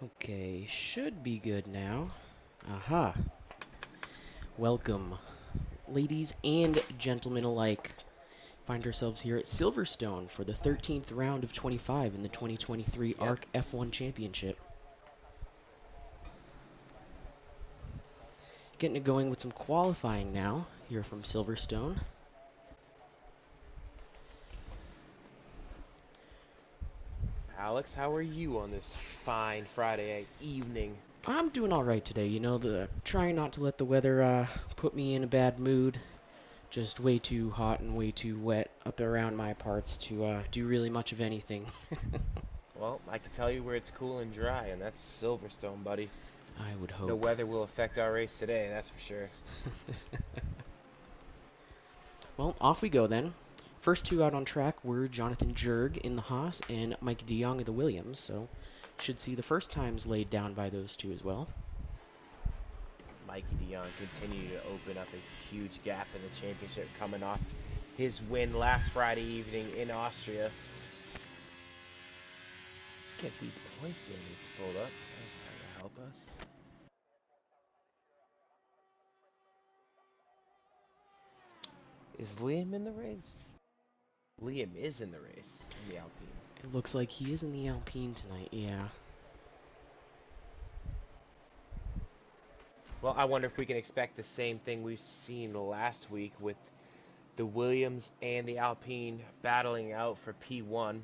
Okay, should be good now. Aha. Welcome, ladies and gentlemen alike. Find ourselves here at Silverstone for the 13th round of 25 in the 2023 Yep. ARC F1 Championship. Getting it going with some qualifying now here from Silverstone. Alex, how are you on this fine Friday evening? I'm doing alright today, trying not to let the weather put me in a bad mood. Just way too hot and way too wet up around my parts to do really much of anything. Well, I can tell you where it's cool and dry, and that's Silverstone, buddy. I would No hope. weather will affect our race today, that's for sure. Well, off we go then. First two out on track were Jonathan Jurg in the Haas and Mike de Jong of the Williams, so should see the first times laid down by those two as well. Mikey DeYoung continued to open up a huge gap in the championship coming off his win last Friday evening in Austria. Get these points standings pulled up. That'll help us. Is Liam in the race? Liam is in the race in the Alpine. It looks like he is in the Alpine tonight, yeah. Well, I wonder if we can expect the same thing we've seen last week with the Williams and the Alpine battling out for P1.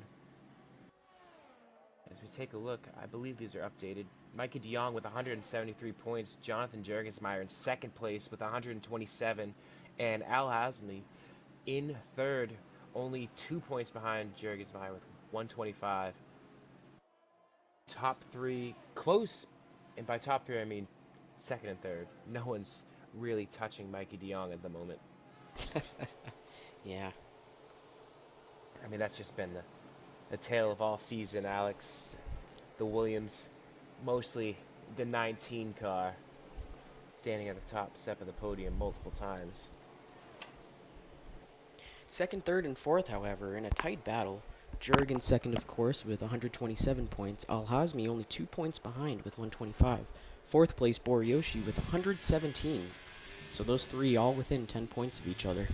As we take a look, I believe these are updated. Mikey de Jong with 173 points, Jonathan Jurgensmeyer in second place with 127, and Al Hasmi in third, only 2 points behind Jurgensmeyer with 125. Top three, close, and by top three I mean second and third. No one's really touching Mikey de Jong at the moment. Yeah. I mean, that's just been the tale of all season, Alex. The Williams, mostly the 19 car, standing at the top step of the podium multiple times. Second, third, and fourth, however, in a tight battle. Jurg in second, of course, with 127 points. Al-Hazmi only 2 points behind with 125. Fourth place, Boriyoshi with 117. So those three all within 10 points of each other.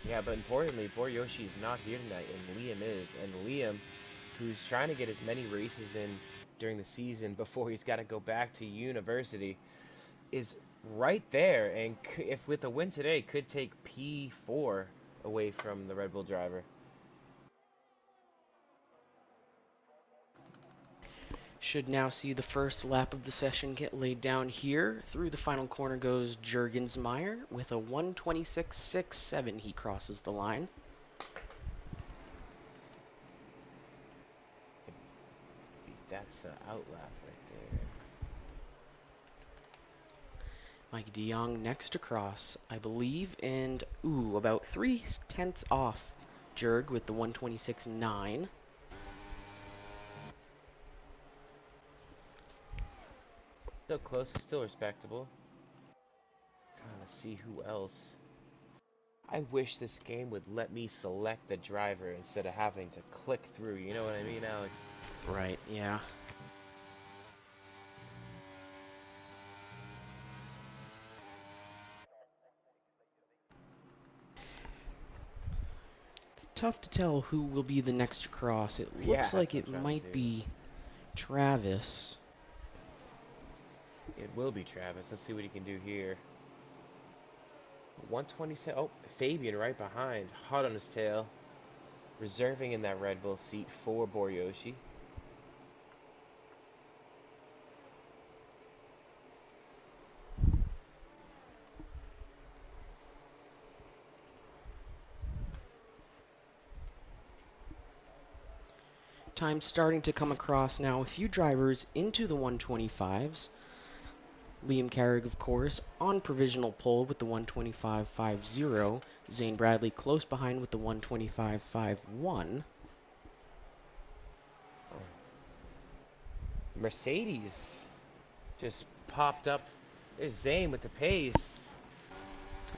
Yeah, but importantly, Boriyoshi is not here tonight, and Liam is. And Liam, who's trying to get as many races in during the season before he's got to go back to university, is right there, and if with a win today, could take P4 away from the Red Bull driver. Should now see the first lap of the session get laid down here. Through the final corner goes Jurgensmeyer with a 126.67. He crosses the line. That's an outlap right there. Mike de Jong next to cross, I believe, and about 3/10 off Jurg with the 126.9. Still close, still respectable. Trying to see who else. I wish this game would let me select the driver instead of having to click through. You know what I mean, Alex? Right, yeah. It's tough to tell who will be the next to cross. It Yeah, looks that's like what it I'm trying to might do. be Travis. It will be Travis. Let's see what he can do here. 127. Oh, Fabian right behind. Hot on his tail. Reserving in that Red Bull seat for Boriyoshi. Time starting to come across now. A few drivers into the 125s. Liam Carrick, of course, on provisional pole with the 125.50. Zane Bradley close behind with the 125.51. Mercedes just popped up. There's Zane with the pace.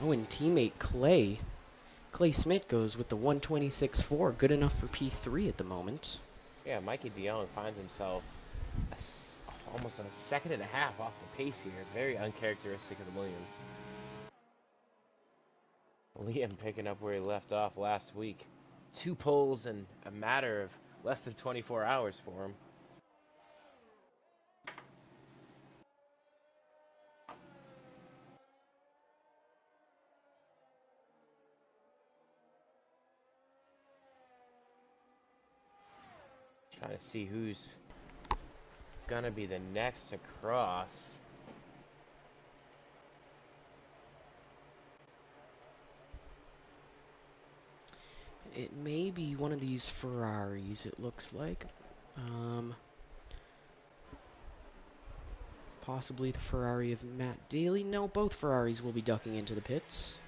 Oh, and teammate Clay Smith goes with the 126.4. Good enough for P3 at the moment. Yeah, Mikey de Jong finds himself a almost a second and a half off the pace here. Very uncharacteristic of the Williams. Liam picking up where he left off last week. 2 poles in a matter of less than 24 hours for him. Trying to see who's gonna be the next to cross. It may be one of these Ferraris, it looks like. Possibly the Ferrari of Matt Daly. No, both Ferraris will be ducking into the pits.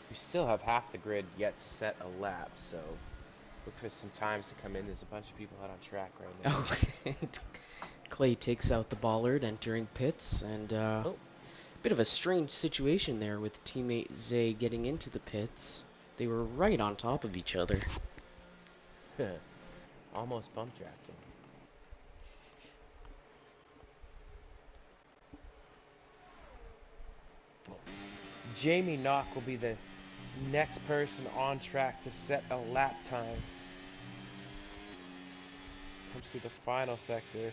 We still have half the grid yet to set a lap, so look for some times to come in. There's a bunch of people out on track right now. Oh, Clay takes out the bollard entering pits, and bit of a strange situation there with teammate Zay getting into the pits. They were right on top of each other. Almost bump drafting. Jamie Knock will be the next person on track to set a lap time. Comes through the final sector.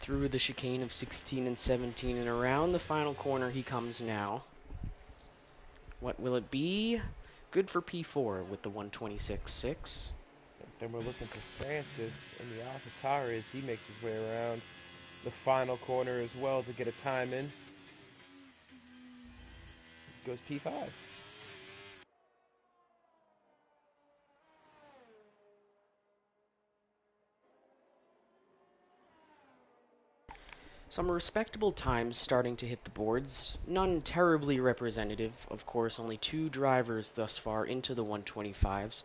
Through the chicane of 16 and 17 and around the final corner he comes now. What will it be? Good for P4 with the 126.6. Then we're looking for Francis in the AlphaTauri as he makes his way around the final corner as well to get a time in. Goes P5. Some respectable times starting to hit the boards. None terribly representative. Of course, only 2 drivers thus far into the 125s.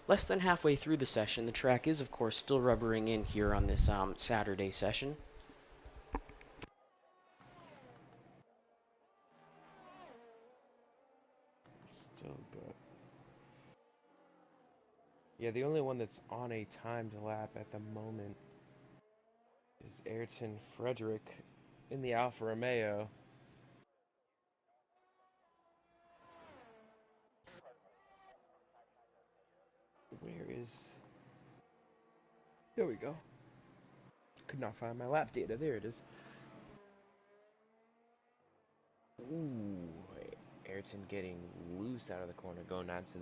Less than halfway through the session, the track is, of course, still rubbering in here on this Saturday session. Still good. Yeah, the only one that's on a timed lap at the moment is Ayrton Frederick in the Alfa Romeo. Where is... There we go. Could not find my lap data. There it is. Ooh, Ayrton getting loose out of the corner, going down to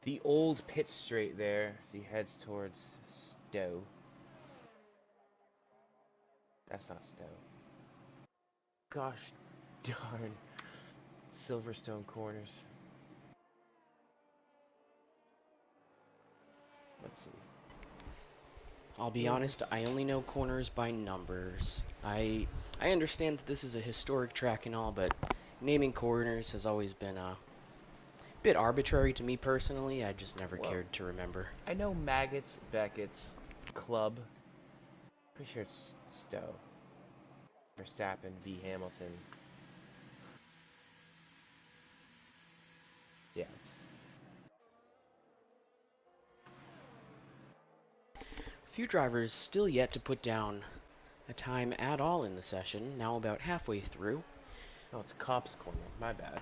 the old pit straight there as he heads towards Stowe. That's not Stowe. Gosh darn. Silverstone corners. Let's see. I'll be honest, I only know corners by numbers. I understand that this is a historic track and all, but naming corners has always been a bit arbitrary to me personally. I just never cared to remember. I know Maggots, Beckett's, Club. Pretty sure it's Stowe. Verstappen v. Hamilton. Yeah, it's... Few drivers still yet to put down a time at all in the session, now about halfway through. Oh, it's Cops Corner. My bad.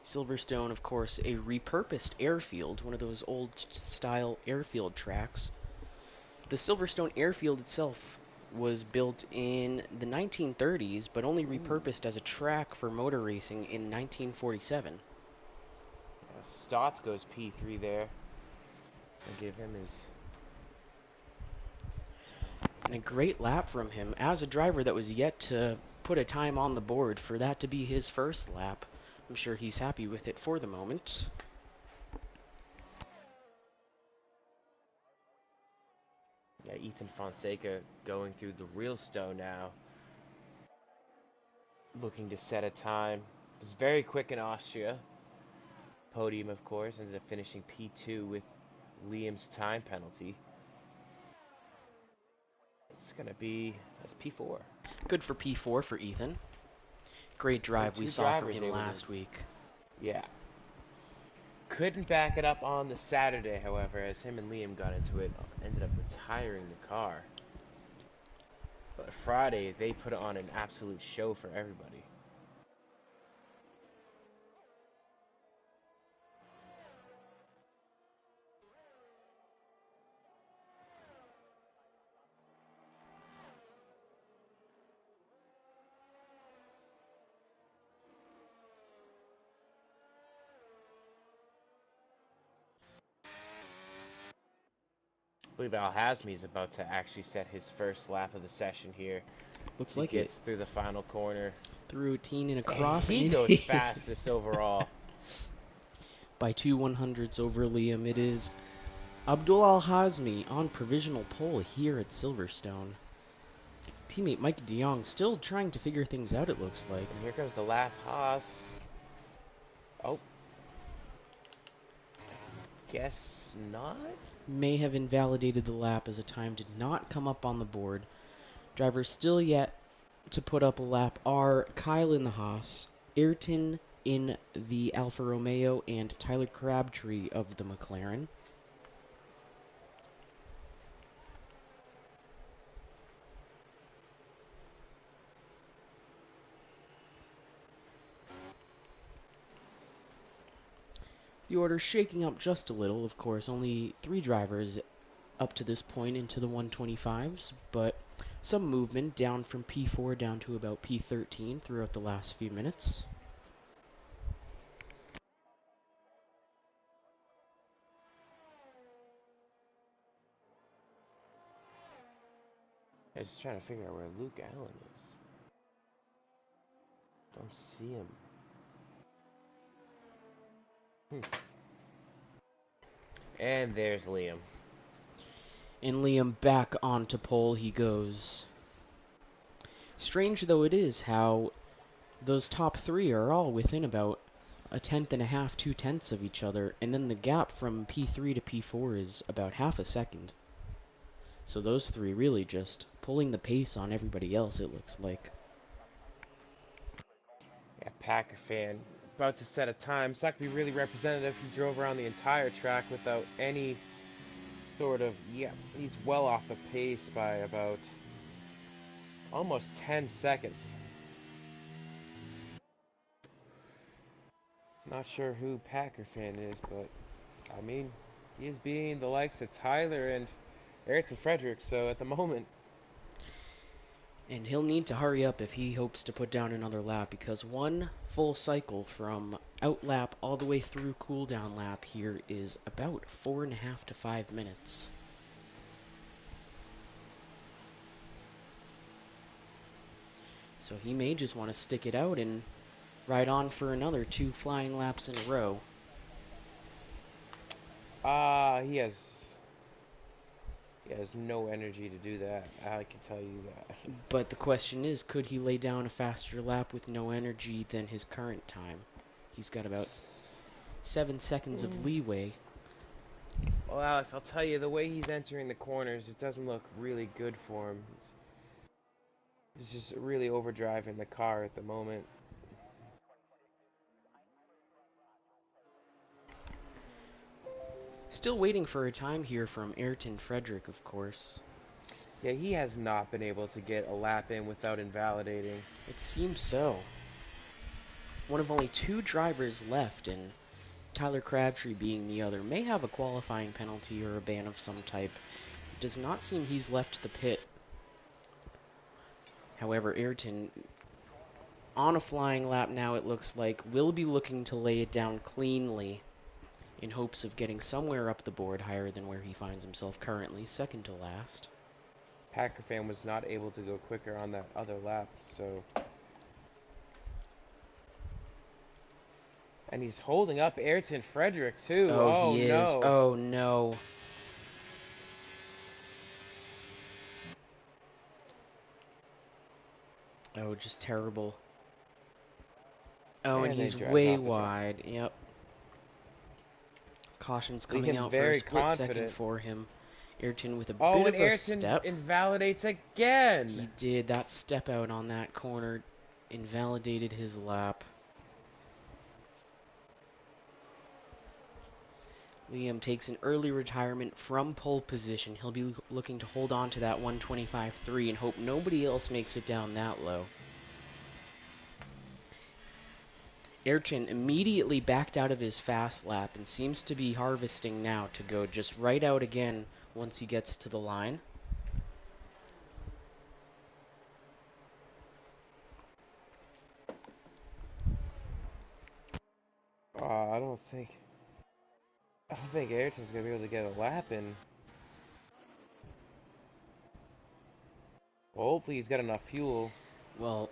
Silverstone, of course, a repurposed airfield, one of those old-style airfield tracks. The Silverstone airfield itself was built in the 1930s, but only repurposed as a track for motor racing in 1947. Yeah, Stotts goes P3 there. I'll give him his... And a great lap from him as a driver that was yet to put a time on the board. For that to be his first lap, I'm sure he's happy with it for the moment. Yeah, Ethan Fonseca going through the real Stowe now. Looking to set a time. It was very quick in Austria. Podium, of course, ended up finishing P2 with Liam's time penalty. Let's gonna be that's P4. Good for P4 for Ethan. Great Only drive we two saw from drivers him able to. last week. Yeah. Couldn't back it up on the Saturday, however, as him and Liam got into it, ended up retiring the car. But Friday, they put on an absolute show for everybody. I believe Al Hasmi is about to actually set his first lap of the session here. Looks He like gets it. through the final corner. Through a teen and a And cross. he goes fastest overall. By 2/100ths over Liam, it is Abdul Al-Hazmi on provisional pole here at Silverstone. Teammate Mike de Jong still trying to figure things out, it looks like. And here comes the last Haas. Oh. Guess not? May have invalidated the lap as a time did not come up on the board. Drivers still yet to put up a lap are Kyle in the Haas, Ayrton in the Alfa Romeo, and Tyler Crabtree of the McLaren. The order shaking up just a little, of course, only 3 drivers up to this point into the 125s, but some movement down from P4 down to about P13 throughout the last few minutes. I was just trying to figure out where Luke Allen is. Don't see him. And there's Liam. And Liam back onto pole he goes. Strange though it is how those top 3 are all within about a tenth and a half, 2/10ths of each other, and then the gap from P3 to P4 is about half a second. So those 3 really just pulling the pace on everybody else, it looks like. Yeah, Packer fan. About to set a time. It's not going to be really representative. He drove around the entire track without any sort of... Yeah, he's well off the pace by about almost 10 seconds. Not sure who Packer fan is, but I mean, he is beating the likes of Tyler and Ayrton Frederick, so at the moment... And he'll need to hurry up if he hopes to put down another lap, because one full cycle from out lap all the way through cool down lap here is about 4.5 to 5 minutes. So he may just want to stick it out and ride on for another 2 flying laps in a row. He has no energy to do that. I can tell you that. But the question is, could he lay down a faster lap with no energy than his current time? He's got about 7 seconds of leeway. Well, Alex, I'll tell you, the way he's entering the corners, it doesn't look really good for him. He's just really overdriving the car at the moment. Still waiting for a time here from Ayrton Frederick, of course. Yeah, he has not been able to get a lap in without invalidating. It seems so. One of only 2 drivers left, and Tyler Crabtree being the other, may have a qualifying penalty or a ban of some type. It does not seem he's left the pit. However, Ayrton, on a flying lap now it looks like, will be looking to lay it down cleanly in hopes of getting somewhere up the board higher than where he finds himself currently, second to last. Packer fan was not able to go quicker on that other lap, so... And he's holding up Ayrton Frederick, too. Oh, Oh, he is. no. Oh, no. Oh, just terrible. Oh, and And then he's drives way off the track. wide. Yep. Caution's coming Leaving out for a very split second confident. for him. Ayrton with a Oh, bit and of a Ayrton step. invalidates He again. did. That step out on that corner invalidated his lap. Liam takes an early retirement from pole position. He'll be looking to hold on to that 125.3 and hope nobody else makes it down that low. Ayrton immediately backed out of his fast lap and seems to be harvesting now to go just right out again once he gets to the line. I don't think Ayrton's gonna be able to get a lap in. Well, hopefully he's got enough fuel. Well,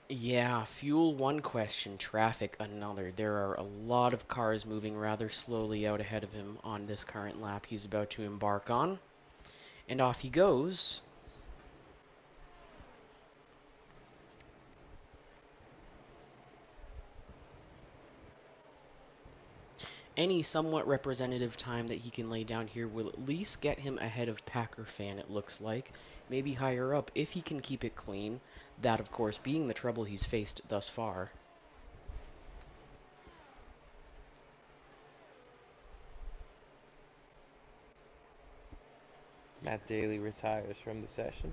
yeah, fuel one question, traffic another. There are a lot of cars moving rather slowly out ahead of him on this current lap he's about to embark on. And off he goes. Any somewhat representative time that he can lay down here will at least get him ahead of Packer Fan, it looks like. Maybe higher up if he can keep it clean. That, of course, being the trouble he's faced thus far. Matt Daly retires from the session.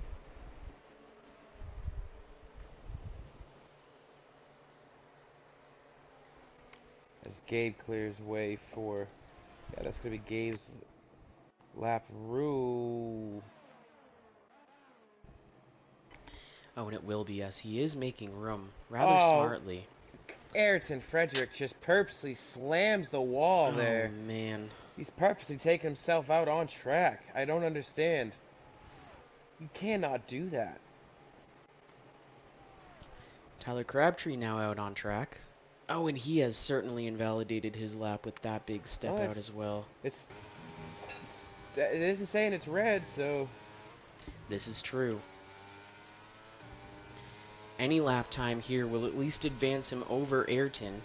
As Gabe clears way for... Yeah, that's going to be Gabe's lap rule. Oh, and it will be, as he is making room rather Oh, smartly. Ayrton Frederick just purposely slams the wall Oh, there. man. He's purposely taking himself out on track. I don't understand. You cannot do that. Tyler Crabtree now out on track. Oh, and he has certainly invalidated his lap with that big step Well, out as well. It isn't saying it's red, so... This is true. Any lap time here will at least advance him over Ayrton.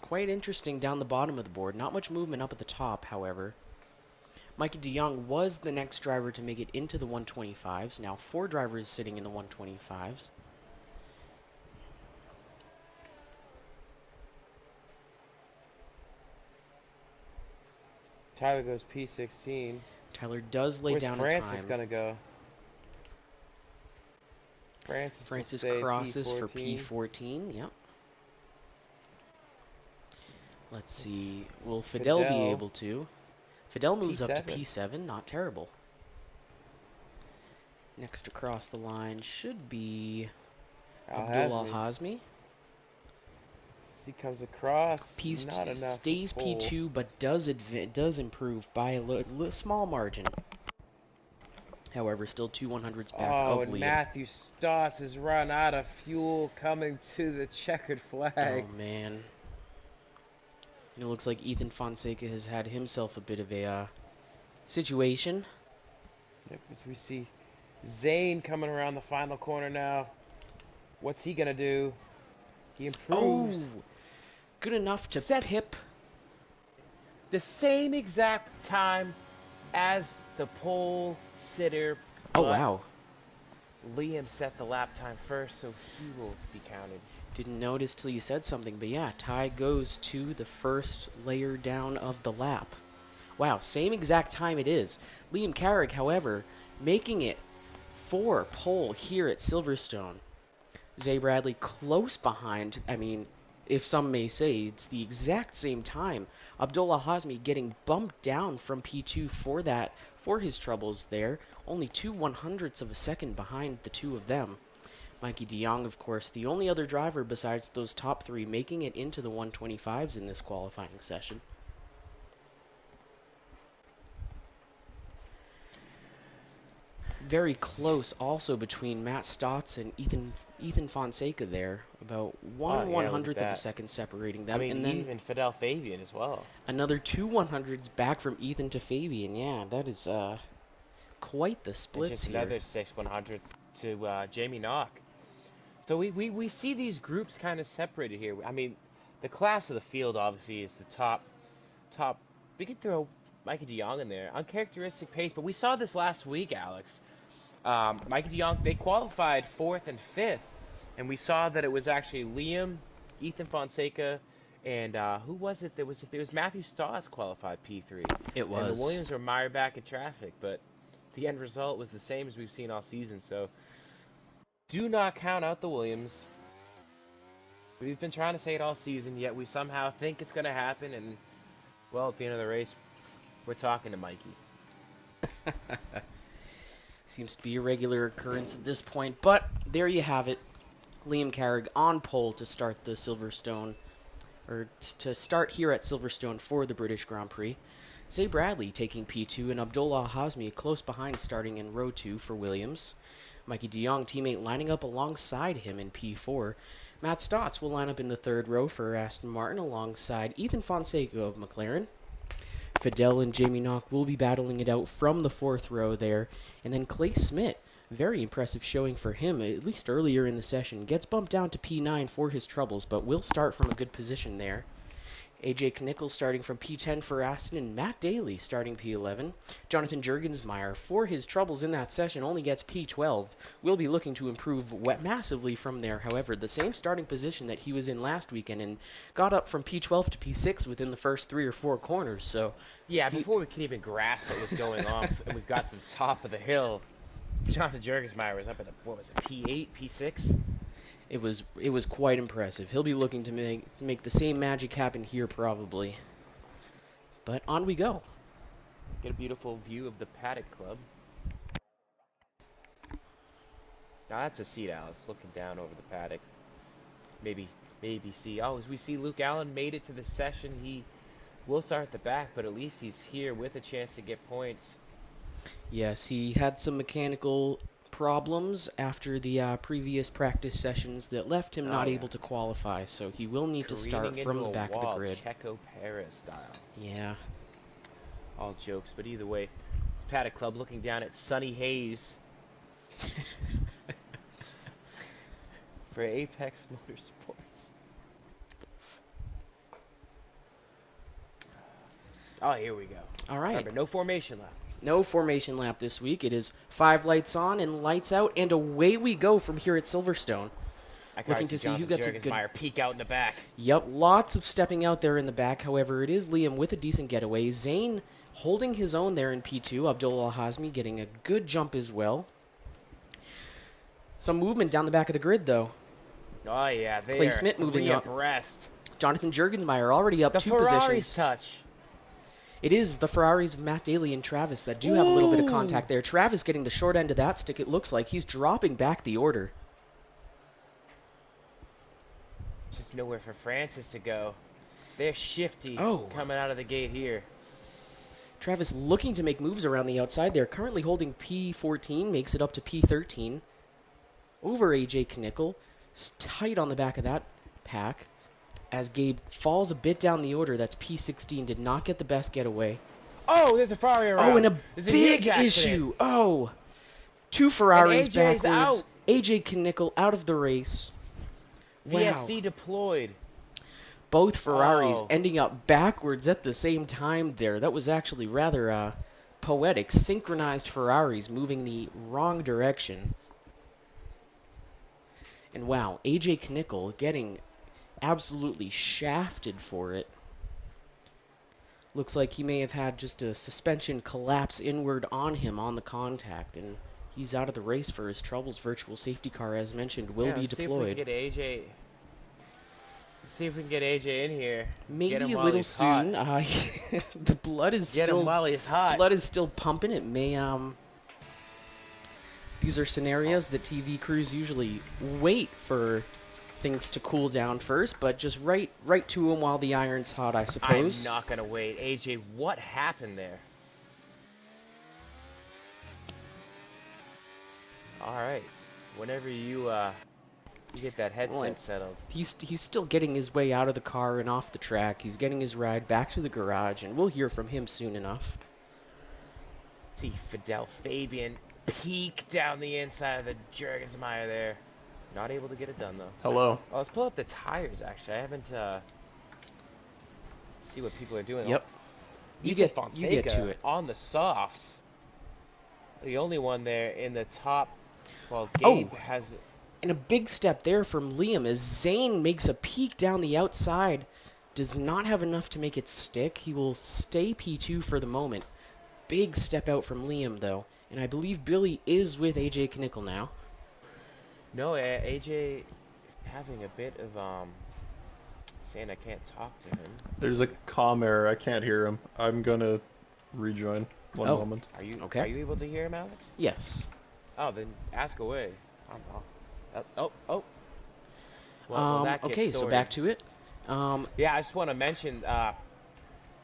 Quite interesting down the bottom of the board. Not much movement up at the top, however. Mikey DeYoung was the next driver to make it into the 125s. Now 4 drivers sitting in the 125s. Tyler goes P16. Tyler does lay Where's down a Francis time. gonna go? Francis will Francis stay crosses for P14. P14. Yep. Let's see. Will Fidel be Fidel, able to? Fidel moves up to P7. P7. Not terrible. Next across the line should be Abdul Al-Hazmi. Al-Hazmi. He comes across. Not enough for Stays pole. P2, but does improve by a small margin. However, still 2/100ths back Oh, of and Liam. Matthew Stotts has run out of fuel coming to the checkered flag. Oh, man. And it looks like Ethan Fonseca has had himself a bit of a situation. Yep, as we see Zane coming around the final corner now. What's he gonna do? He improves. Oh! Good enough to Sets pip. the same exact time as the pole sitter. Oh, But wow. Liam set the lap time first, so he will be counted. Didn't notice till you said something, but yeah, Ty goes to the first layer down of the lap. Wow, same exact time it is. Liam Carrick, however, making it for pole here at Silverstone. Zay Bradley close behind. I mean, if some may say, it's the exact same time. Abdullah Hazmi getting bumped down from P2 for his troubles there. Only 2/100ths of a second behind the two of them. Mikey DeYoung, of course, the only other driver besides those top 3 making it into the 125s in this qualifying session. Very close also between Matt Stotts and Ethan Fonseca there. About Oh, yeah, look at 1/100th of a that. second separating I them. mean, And then even Fidel Fabian as well. another 2/100ths back from Ethan to Fabian. Yeah, that is quite the And splits just here. another 6/100th to Jamie Knock. So we see these groups kind of separated here. I mean, the class of the field obviously is the top top. We could throw Mikey DeYoung in there. Uncharacteristic pace, but we saw this last week, Alex. Mikey DeYoung, they qualified 4th and 5th, and we saw that it was actually Liam, Ethan Fonseca, and who was it? It was Matthew Stoss qualified P3. It And the was. Williams were mired back in traffic, but the end result was the same as we've seen all season. So do not count out the Williams. We've been trying to say it all season, yet we somehow think it's going to happen, and, well, at the end of the race, we're talking to Mikey. Seems to be a regular occurrence at this point, but there you have it. Liam Carrig on pole to start the Silverstone, or to start here at Silverstone for the British Grand Prix. Zay Bradley taking P2 and Abdullah Hazmi close behind starting in row 2 for Williams. Mikey DeYoung teammate lining up alongside him in P4. Matt Stotts will line up in the 3rd row for Aston Martin alongside Ethan Fonseca of McLaren. Fidel and Jamie Knock will be battling it out from the 4th row there. And then Clay Smith, very impressive showing for him, at least earlier in the session. Gets bumped down to P9 for his troubles, but will start from a good position there. AJ Knickel starting from P10 for Aston, and Matt Daly starting P11. Jonathan Jurgensmeyer, for his troubles in that session, only gets P12. Will be looking to improve massively from there. However, the same starting position that he was in last weekend, and got up from P12 to P6 within the first 3 or 4 corners. So yeah, before we could even grasp what was going on, and we got to the top of the hill, Jonathan Jurgensmeyer was up at what was it, P8, P6? It was quite impressive. He'll be looking to make the same magic happen here probably. But on we go. Get a beautiful view of the Paddock Club. Now that's a seat, Alex, looking down over the paddock. Maybe see. Oh, as we see Luke Allen made it to the session. He will start at the back, but at least he's here with a chance to get points. Yes, he had some mechanical problems after the previous practice sessions that left him not able to qualify, so he will need to start from the back of the grid. Checo Perez style. Yeah. All jokes, but either way, it's Paddock Club looking down at Sunny Hayes for Apex Motorsports. Oh, here we go. All right. Remember, no formation left. No formation lap this week. It is 5 lights on and lights out, and away we go from here at Silverstone. Looking to see who gets a good peek out in the back. Yep, lots of stepping out there in the back. However, it is Liam with a decent getaway. Zane holding his own there in P2. Abdullah Hazmi getting a good jump as well. Some movement down the back of the grid, though. Oh, yeah, there. Clay Smith moving up. Abreast. Jonathan Jurgensmeyer already up 2 positions. The Ferrari's touch. It is the Ferraris of Matt Daly and Travis that do have a little bit of contact there. Travis getting the short end of that stick, it looks like. He's dropping back the order. Just nowhere for Francis to go. They're shifty coming out of the gate here. Travis looking to make moves around the outside there. Currently holding P14, makes it up to P13. Over AJ Knickel. Tight on the back of that pack. As Gabe falls a bit down the order, that's P16, did not get the best getaway. Oh, there's a Ferrari around. Oh, and a big issue. Oh, 2 Ferraris backwards. Out. AJ Knickel out of the race. VSC deployed. Both Ferraris ending up backwards at the same time there. That was actually rather poetic. Synchronized Ferraris moving the wrong direction. And wow, AJ Knickel getting absolutely shafted for it. Looks like he may have had just a suspension collapse inward on him on the contact, and he's out of the race for his troubles. Virtual safety car, as mentioned, will be deployed. Let's see if we can get AJ in here. Maybe a little soon. The blood is still pumping. It may these are scenarios that TV crews usually wait for things to cool down first, but just right to him while the iron's hot, I suppose. I'm not gonna wait. AJ, what happened there? Alright. Whenever you get that headset settled. He's still getting his way out of the car and off the track. He's getting his ride back to the garage, and we'll hear from him soon enough. See Fidel Fabian peek down the inside of the Jurgensmeyer there. Not able to get it done, though. Hello. Oh, let's pull up the tires, actually. I haven't, see what people are doing. Yep. You Ethan get to Fonseca it. on the softs. The only one there in the top. Well, Gabe Oh, has. and a big step there from Liam as Zane makes a peek down the outside. Does not have enough to make it stick. He will stay P2 for the moment. Big step out from Liam, though. And I believe Billy is with AJ Knickel now. No, AJ is having a bit of saying I can't talk to him. There's a comm error. I can't hear him. I'm gonna rejoin. One Oh, moment. okay. Are you able to hear him, Alex? Yes. Oh, then ask away. Oh. Well, that gets okay, sorted. so back to it. Yeah, I just want to mention Al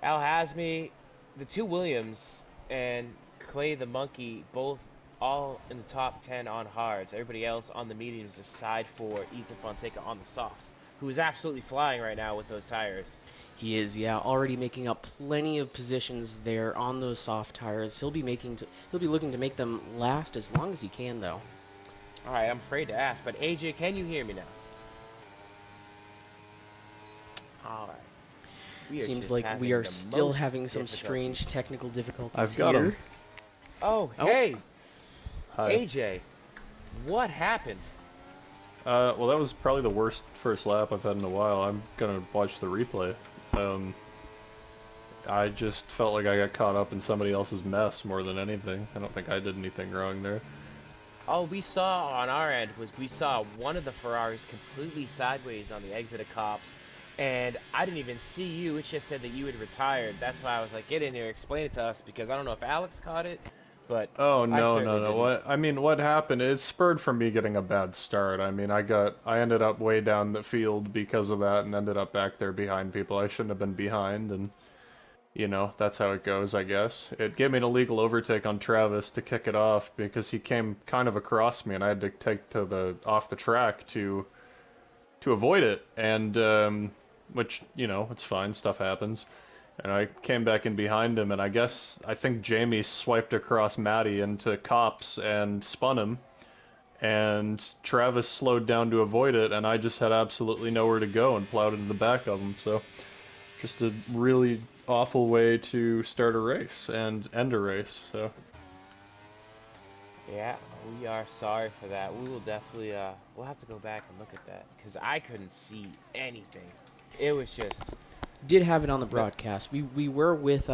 Hasmi, the two Williams, and Clay the Monkey, both all in the top 10 on hards. Everybody else on the mediums aside for Ethan Fonseca on the softs, who is absolutely flying right now with those tires. He is, yeah, already making up plenty of positions there on those soft tires. He'll be looking to make them last as long as he can, though. All right, I'm afraid to ask, but AJ, can you hear me now? All right. Seems like we are still having some strange technical difficulties I've got here. him. Oh, hey, Hi. AJ, what happened? Well, that was probably the worst first lap I've had in a while. I'm gonna watch the replay. I just felt like I got caught up in somebody else's mess more than anything. I don't think I did anything wrong there. All we saw on our end was we saw one of the Ferraris completely sideways on the exit of Cops, and I didn't even see you. It just said that you had retired. That's why I was like, get in here, explain it to us, because I don't know if Alex caught it, but Oh I no. didn't. What happened? It spurred from me getting a bad start. I mean, I ended up way down the field because of that, and ended up back there behind people I shouldn't have been behind, and you know, that's how it goes, I guess. It gave me an illegal overtake on Travis to kick it off because he came kind of across me and I had to take to the off the track to avoid it, and which, you know, it's fine, stuff happens. And I came back in behind him, and I think Jamie swiped across Matty into Cops and spun him, and Travis slowed down to avoid it, and I just had absolutely nowhere to go and plowed into the back of him. So just a really awful way to start a race and end a race. So Yeah, we are sorry for that. We will definitely, we'll have to go back and look at that, because I couldn't see anything. It was just... Did have it on the broadcast. We were with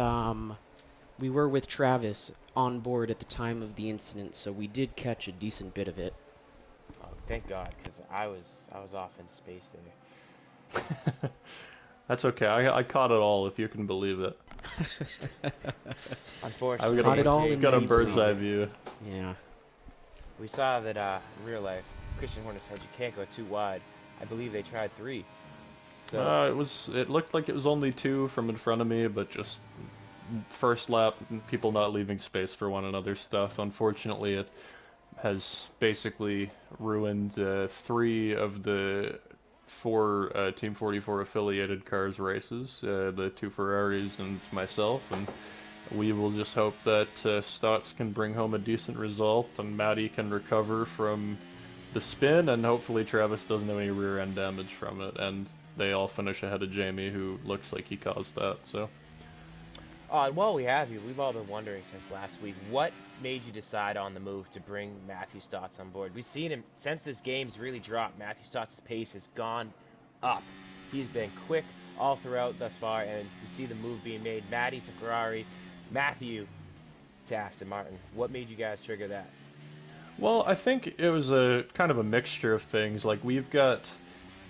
Travis on board at the time of the incident, so we did catch a decent bit of it. Oh, thank God, because I was off in space there. that's okay. I caught it all, if you can believe it. Unfortunately, Caught it all I've in got a the bird's inside. eye view. Yeah. we saw that in real life, Christian Horner said you can't go too wide. I believe they tried 3. So It looked like it was only 2 from in front of me, but just first lap, people not leaving space for one another's stuff. Unfortunately, it has basically ruined 3 of the 4 Team 44 affiliated cars races, the 2 Ferraris and myself, and we will just hope that Stotts can bring home a decent result and Matty can recover from the spin, and hopefully Travis doesn't have any rear end damage from it, and they all finish ahead of Jamie, who looks like he caused that. So and while we have you, we've all been wondering since last week, what made you decide on the move to bring Matthew Stotts on board? We've seen him, since this game's really dropped, Matthew Stotts' pace has gone up. He's been quick all throughout thus far, and we see the move being made. Matty to Ferrari, Matthew to Aston Martin. What made you guys trigger that? well, I think it was a kind of a mixture of things. Like, we've got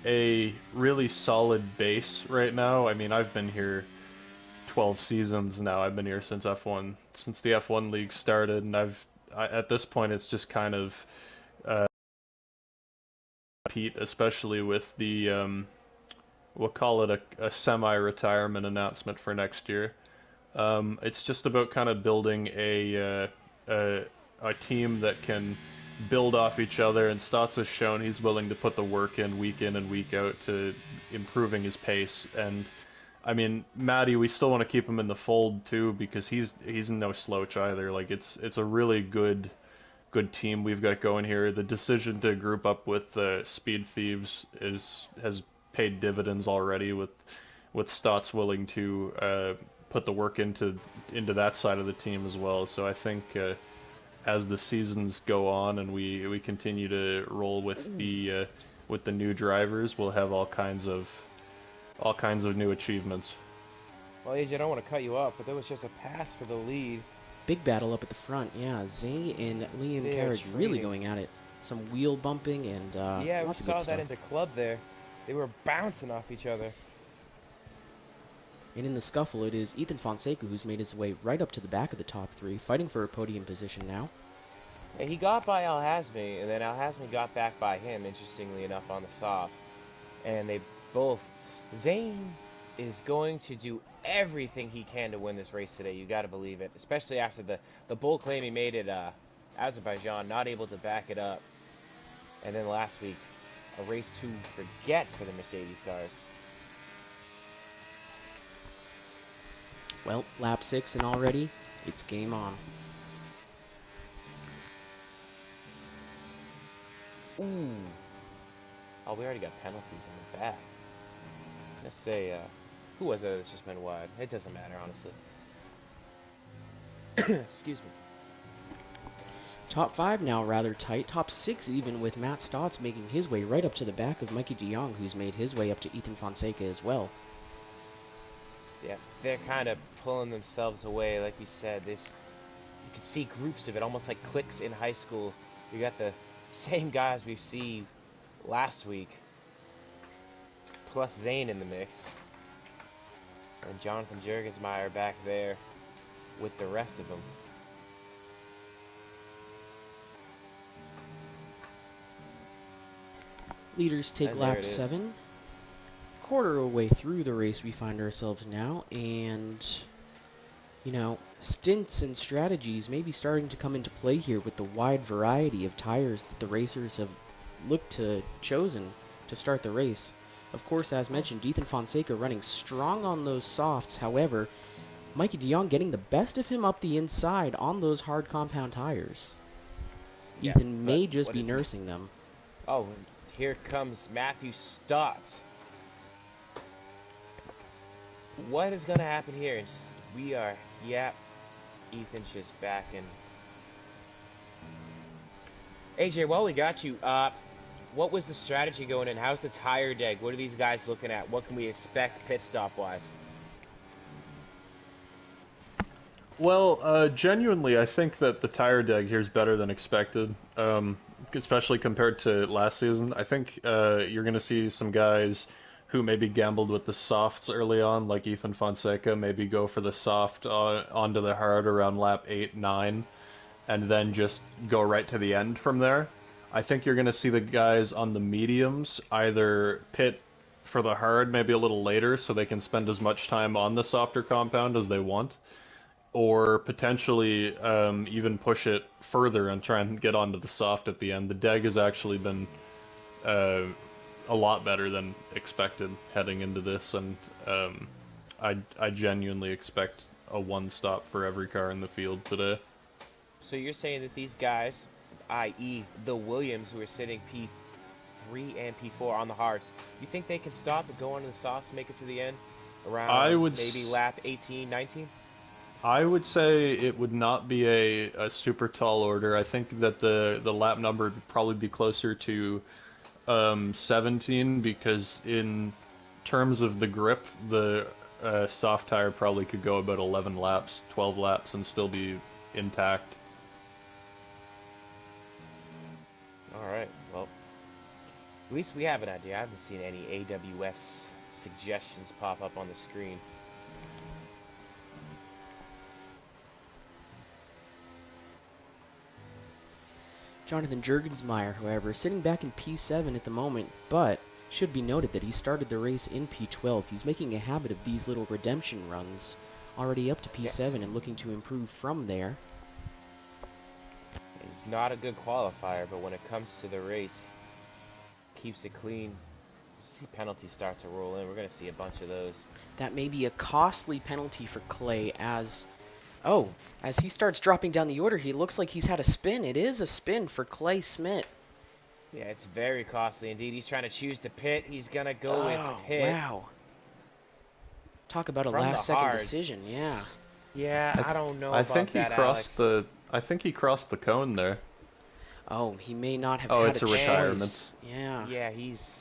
a really solid base right now. I mean, I've been here 12 seasons now. I've been here since the F1 league started, and at this point it's just kind of compete, especially with the we'll call it a semi-retirement announcement for next year. It's just about kind of building a team that can build off each other, and Stotts has shown he's willing to put the work in and week out to improving his pace. And I mean, Matty, we still want to keep him in the fold too, because he's no slouch either. Like, it's a really good team we've got going here. The decision to group up with Speed Thieves has paid dividends already, with Stotts willing to put the work into that side of the team as well. So I think as the seasons go on and we continue to roll with the new drivers, we'll have all kinds of new achievements. Well, AJ, I don't want to cut you off, but there was just a pass for the lead. Big battle up at the front, yeah. Zay and Liam Carriage really going at it. Some wheel bumping and yeah, we lots of saw good that stuff. into club there. They were bouncing off each other. And in the scuffle, it is Ethan Fonseca who's made his way right up to the back of the top three, fighting for a podium position now. And he got by Al-Hazmi, and then Al-Hazmi got back by him, interestingly enough, on the soft. And they both... Zane is going to do everything he can to win this race today. You got to believe it, especially after the bull claim he made at Azerbaijan, not able to back it up. And then last week, a race to forget for the Mercedes cars. Well, lap 6 and already, it's game on. Ooh. Oh, we already got penalties in the back. Let's say, who was it that's just went wide? It doesn't matter, honestly. Excuse me. Top 5 now rather tight. Top 6 even, with Matt Stotts making his way right up to the back of Mikey de Jong, who's made his way up to Ethan Fonseca as well. Yeah, they're kind of pulling themselves away, like you said. You can see groups of it, almost like cliques in high school. You got the same guys we see last week, plus Zane in the mix, and Jonathan Jurgensmeyer back there with the rest of them. Leaders take And lap 7. Quarter of a way through the race we find ourselves now, and you know, stints and strategies may be starting to come into play here with the wide variety of tires that the racers have chosen to start the race. Of course, as mentioned, Ethan Fonseca running strong on those softs. However, Mikey de Jong getting the best of him up the inside on those hard compound tires. Yeah, Ethan may just be nursing them. Oh, here comes Matthew Stotts. What is going to happen here? We are, Ethan's just backing. AJ, while we got you, what was the strategy going in? How's the tire deck? What are these guys looking at? What can we expect pit stop wise? Well, genuinely, I think that the tire deg here is better than expected, especially compared to last season. I think you're going to see some guys who maybe gambled with the softs early on, like Ethan Fonseca, maybe go for the soft onto the hard around lap 8, 9, and then just go right to the end from there. I think you're going to see the guys on the mediums either pit for the hard maybe a little later so they can spend as much time on the softer compound as they want, or potentially even push it further and try and get onto the soft at the end. The deg has actually been a lot better than expected heading into this, and I genuinely expect a one stop for every car in the field today. So you're saying that these guys, i.e. the Williams, who are sitting P3 and P4 on the hards, you think they can stop and go onto the softs and make it to the end around maybe lap 18, 19? I would say it would not be a super tall order. I think that the lap number would probably be closer to 17, because in terms of the grip, the soft tire probably could go about 11 laps, 12 laps, and still be intact. Alright, well, at least we have an idea. I haven't seen any AWS suggestions pop up on the screen. Jonathan Jurgensmeyer, however, sitting back in P7 at the moment, but should be noted that he started the race in P12. He's making a habit of these little redemption runs, already up to P7 and looking to improve from there. He's not a good qualifier, but when it comes to the race, keeps it clean. See penalties start to roll in. We're going to see a bunch of those. That may be a costly penalty for Clay as he starts dropping down the order, he looks like he's had a spin. It is a spin for Clay Smith. Yeah, it's very costly indeed. He's trying to choose to pit. He's going to go with pit. Wow. Talk about a from the last-second hards. decision, yeah. Yeah, I don't know I think about he that, crossed Alex. the. I think he crossed the cone there. Oh, he may not have Oh, had a it's a And retirement. choice. Yeah. yeah, he's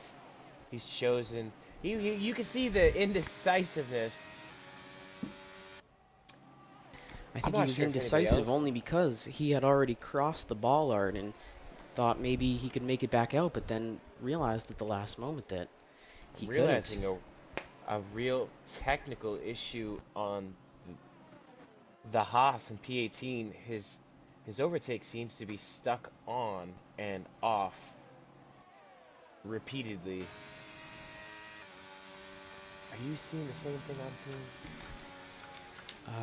chosen. You can see the indecisiveness. I I'm think he not was sure if anybody indecisive else only because he had already crossed the bollard and thought maybe he could make it back out, but then realized at the last moment that he I'm couldn't. realizing a real technical issue on the Haas in P18. His overtake seems to be stuck on and off repeatedly. Are you seeing the same thing I'm seeing?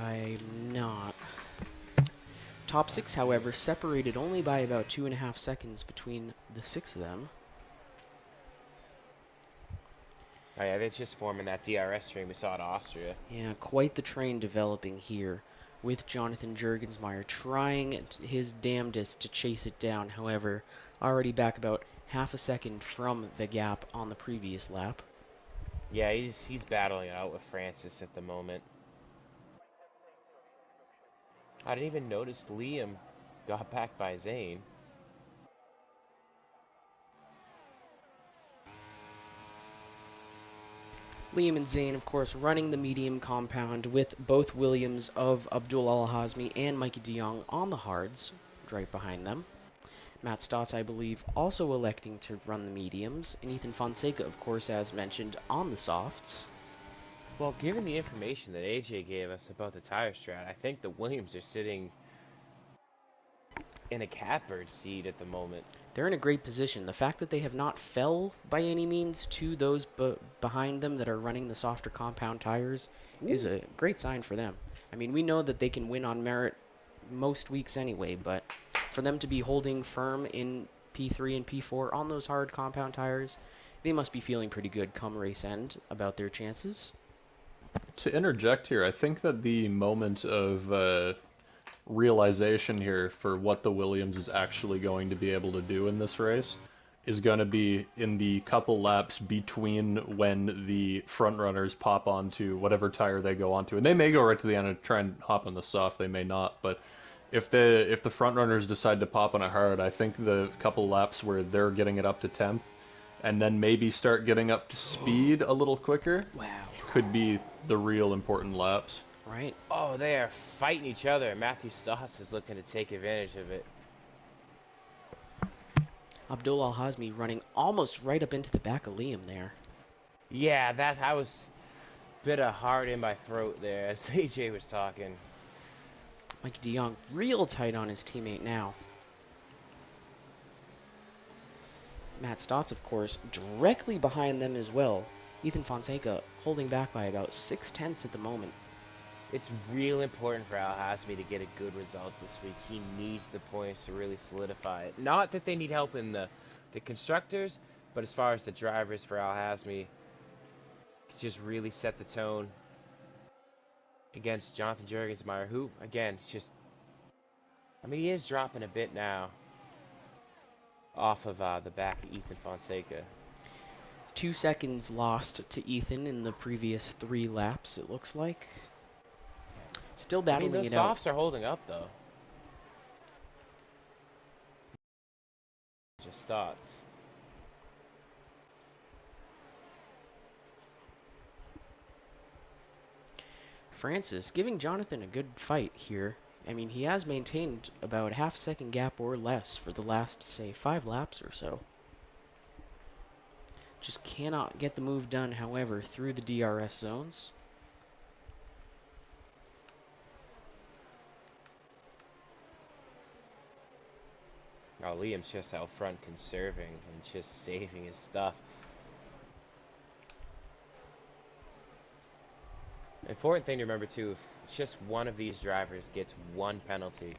I'm not. Top six, Okay. however, separated only by about 2.5 seconds between the six of them. Oh yeah, they're just forming that DRS train we saw at Austria. Yeah, quite the train developing here, with Jonathan Jurgensmeyer trying his damnedest to chase it down. However, already back about half a second from the gap on the previous lap. Yeah, he's battling it out with Francis at the moment. I didn't even notice Liam got back by Zane. Liam and Zane, of course, running the medium compound with both Williams of Abdul Al-Hazmi and Mikey de Jong on the hards, right behind them. Matt Stotts, I believe, also electing to run the mediums, and Ethan Fonseca, of course, as mentioned, on the softs. Well, given the information that AJ gave us about the tire strat, I think the Williams are sitting in a catbird seat at the moment. They're in a great position. The fact that they have not fell by any means to those behind them that are running the softer compound tires is Ooh. a great sign for them. I mean, we know that they can win on merit most weeks anyway, but for them to be holding firm in P3 and P4 on those hard compound tires, they must be feeling pretty good come race end about their chances. To interject here, I think that the moment of realization here for what the Williams is actually going to be able to do in this race is going to be in the couple laps between when the front runners pop onto whatever tire they go onto, and they may go right to the end and try and hop on the soft, they may not, but if the front runners decide to pop on it hard, I think the couple laps where they're getting it up to temp and then maybe start getting up to speed a little quicker Wow. could be the real important laps. Right? Oh, they are fighting each other. Matthew Stotts is looking to take advantage of it. Abdul Al-Hazmi running almost right up into the back of Liam there. Yeah, I was a bit of heart in my throat there as AJ was talking. Mikey de Jong real tight on his teammate now. Matt Stotts, of course, directly behind them as well. Ethan Fonseca holding back by about 6/10 at the moment. It's real important for Al Hasmi to get a good result this week. He needs the points to really solidify it. Not that they need help in the constructors, but as far as the drivers for Al Hasmi, just really set the tone against Jonathan Jurgensmeyer, who, again, I mean, he is dropping a bit now off of the back of Ethan Fonseca. 2 seconds lost to Ethan in the previous 3 laps, it looks like. Still I mean, battling those it out. softs are holding up, though. Just thoughts. Francis giving Jonathan a good fight here. I mean, he has maintained about half-second gap or less for the last, say, 5 laps or so. Just cannot get the move done, however, through the DRS zones. Oh, Liam's just out front conserving and just saving his stuff. Important thing to remember too, if just one of these drivers gets one penalty.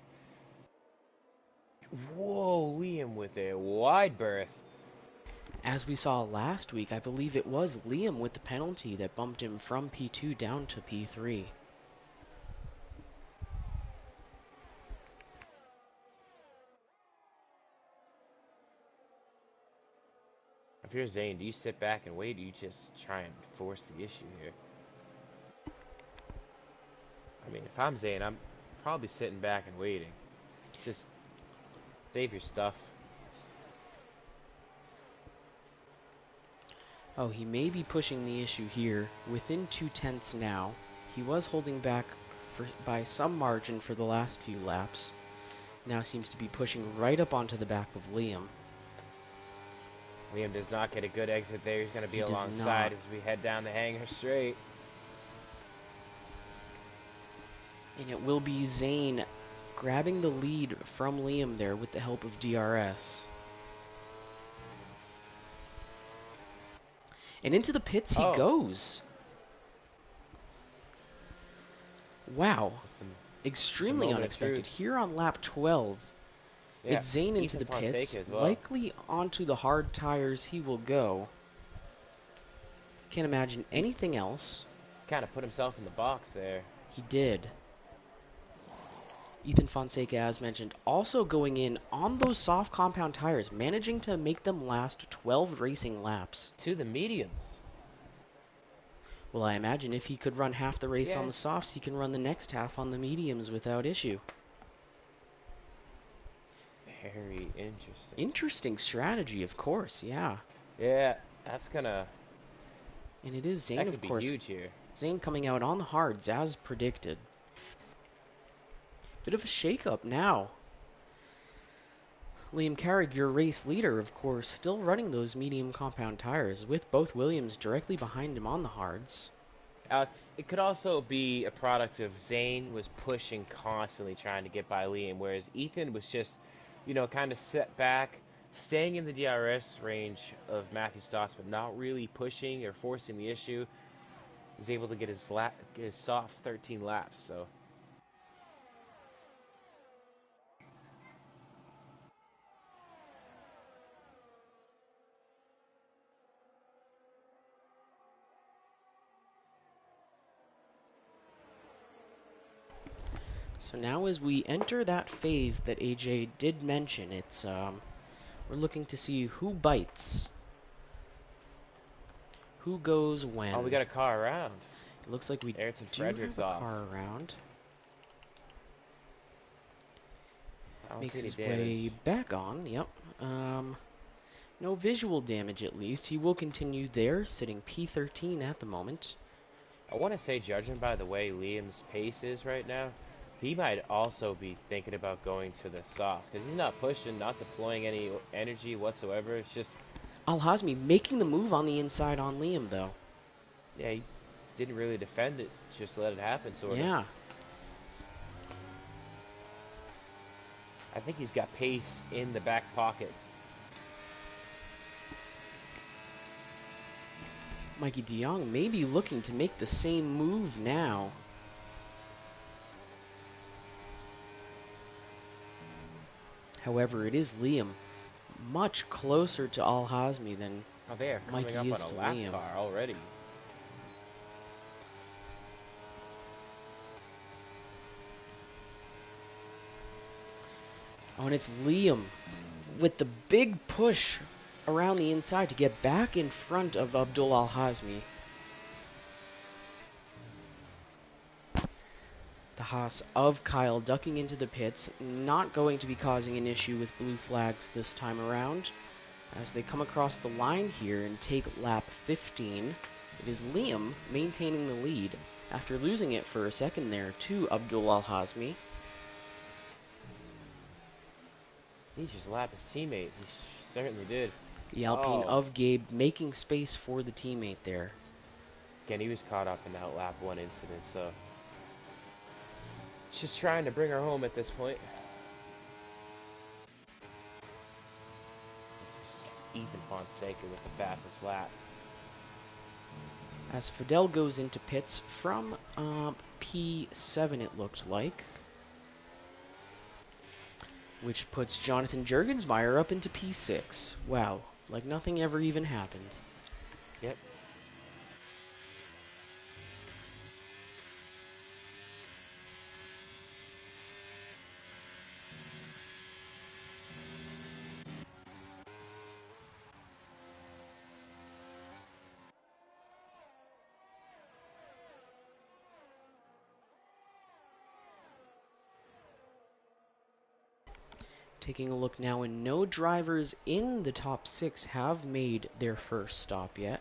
Whoa, Liam with a wide berth. As we saw last week, I believe it was Liam with the penalty that bumped him from P2 down to P3. If you're Zane, do you sit back and wait, or do you just try and force the issue here? I mean, if I'm Zane, I'm probably sitting back and waiting. Just save your stuff. Oh, he may be pushing the issue here. Within 2/10 now. He was holding back by some margin for the last few laps. Now seems to be pushing right up onto the back of Liam. Liam does not get a good exit there. He's going to be He does alongside not. as we head down the hanger straight. And it will be Zane grabbing the lead from Liam there with the help of DRS. And into the pits he goes. Wow. Extremely unexpected. Here on lap 12, yeah, it's Zane into the pits. Likely onto the hard tires he will go. Can't imagine anything else. Kind of put himself in the box there. He did. Ethan Fonseca, as mentioned, also going in on those soft compound tires, managing to make them last 12 racing laps. To the mediums. Well, I imagine if he could run half the race on the softs, he can run the next half on the mediums without issue. Very interesting. Interesting strategy, of course, yeah. Yeah, that's gonna... And it is Zane, of course. Huge here. Zane coming out on the hards, as predicted. Bit of a shake-up now. Liam Carrig, your race leader, of course, still running those medium compound tires, with both Williams directly behind him on the hards. Alex, it could also be a product of Zane was pushing constantly trying to get by Liam, whereas Ethan was just, you know, kind of set back, staying in the DRS range of Matthew Stotts, but not really pushing or forcing the issue. He was able to get his softs 13 laps, so... So now as we enter that phase that AJ did mention, it's we're looking to see who bites. Who goes when. Oh, we got a car around. It looks like we Ayrton do Frederick's have a off. car around. Makes his way back on, yep. No visual damage at least. He will continue there, sitting P13 at the moment. I want to say, judging by the way Liam's pace is right now, he might also be thinking about going to the softs, because he's not pushing, not deploying any energy whatsoever. It's just... Al-Hazmi making the move on the inside on Liam, though. Yeah, he didn't really defend it, just let it happen, sort of. Yeah. I think he's got pace in the back pocket. Mikey de Jong may be looking to make the same move now. However, it is Liam much closer to Al-Hazmi than they are coming Mikey up is on a to lap Liam. car already. Oh, and it's Liam with the big push around the inside to get back in front of Abdul Al-Hazmi. The Haas of Kyle ducking into the pits, not going to be causing an issue with blue flags this time around. As they come across the line here and take lap 15, it is Liam maintaining the lead after losing it for a second there to Abdul Al-Hazmi. He just lapped his teammate. He certainly did. The Alpine of Gabe making space for the teammate there. Again, he was caught up in that lap 1 incident, so... just trying to bring her home at this point. Ethan Fonseca with the fastest lap. As Fidel goes into pits from P7, it looks like. Which puts Jonathan Juergensmeyer up into P6. Wow, like nothing ever even happened. Yep. Taking a look now, and no drivers in the top 6 have made their first stop yet.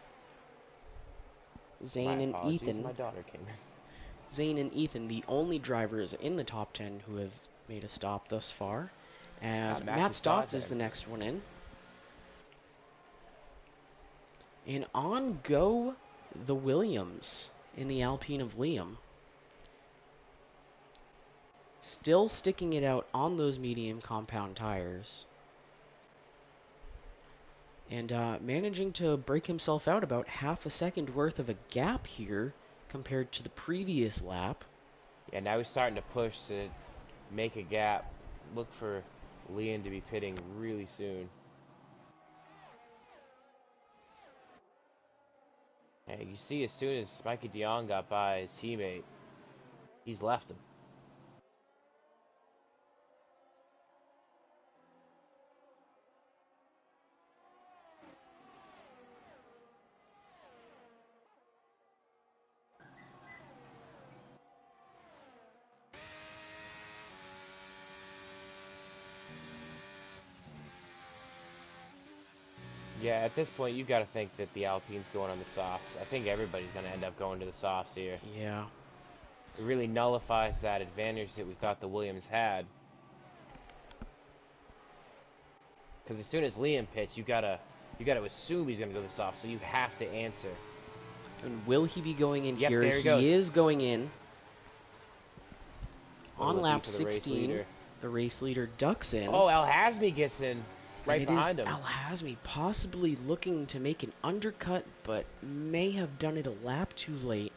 My Zane and apologies, Ethan. my daughter came in. Zane and Ethan, the only drivers in the top 10 who have made a stop thus far, as Matt Stotts is the next one in. And on go the Williams in the Alpine of Liam. Still sticking it out on those medium compound tires. And managing to break himself out about half a second worth of a gap here compared to the previous lap. Yeah, now he's starting to push to make a gap. Look for Liam to be pitting really soon. And you see, as soon as Mikey DeYoung got by his teammate, he's left him. Yeah, at this point, you got to think that the Alpine's going on the softs. I think everybody's going to end up going to the softs here. Yeah. It really nullifies that advantage that we thought the Williams had. Because as soon as Liam pits, you gotta assume he's going to go to the softs, so you have to answer. And will he be going in here? There he goes. Is going in. Well, On lap the 16, the race leader ducks in. Oh, Al-Hazmi gets in right behind him. Al-Hazmi possibly looking to make an undercut, but may have done it a lap too late.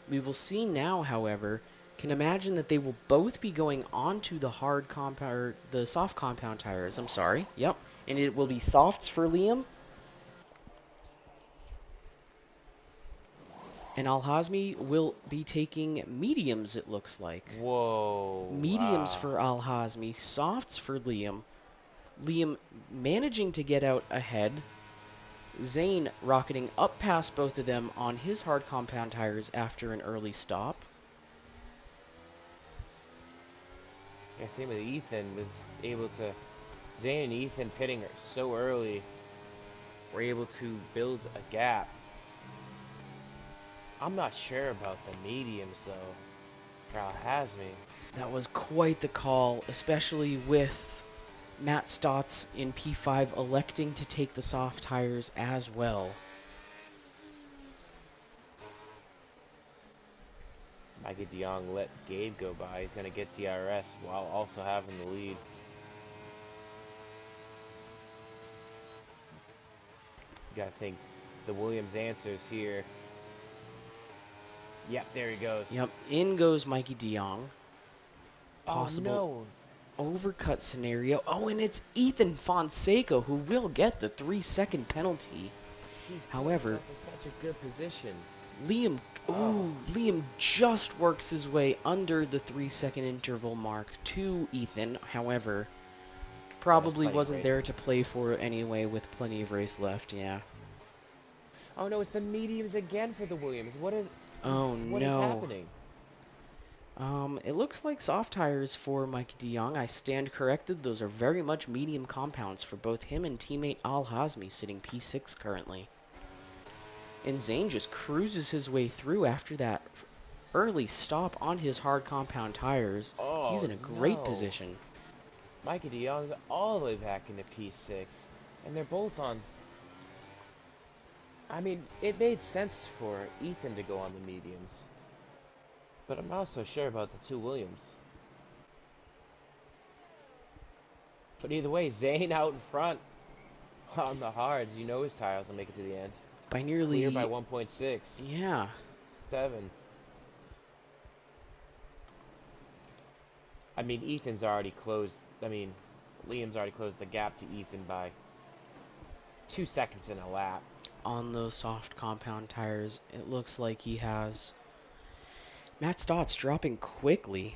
We will see now, however. Can imagine that they will both be going onto the soft compound tires. I'm sorry. Yep. And it will be softs for Liam. And Al-Hazmi will be taking mediums, it looks like. Whoa. Mediums wow. for Al-Hazmi, softs for Liam. Liam managing to get out ahead. Zane rocketing up past both of them on his hard compound tires after an early stop. Yeah, same with Ethan. Was able to... Zane and Ethan pitting so early were able to build a gap. I'm not sure about the mediums, though, for Al-Hazmi. That was quite the call, especially with Matt Stotts in P5 electing to take the soft tires as well. Mikey DeYoung let Gabe go by. He's going to get DRS while also having the lead. You got to think the Williams answers here. Yep, there he goes. Yep, in goes Mikey DeYoung. Possible overcut scenario. Oh, and it's Ethan Fonseca who will get the 3-second penalty. He's However, in such a good position. Liam just works his way under the 3-second interval mark to Ethan. However, probably wasn't there to play for anyway with plenty of race left. Yeah. Oh no, it's the mediums again for the Williams. What is happening? It looks like soft tires for Mikey DeYoung. I stand corrected. Those are very much medium compounds for both him and teammate Al-Hazmi, sitting P6 currently. And Zane just cruises his way through after that early stop on his hard compound tires. Oh, he's in a great position. Mikey DeYoung's all the way back into P6, and they're both on... I mean, it made sense for Ethan to go on the mediums, but I'm not so sure about the two Williams. But either way, Zane out in front on the hards. You know his tires will make it to the end. By nearly... Clear by 1.6. Yeah. 7. I mean, Ethan's already closed... Liam's already closed the gap to Ethan by 2 seconds in a lap. On those soft compound tires, it looks like he has... Matt Stotts dropping quickly.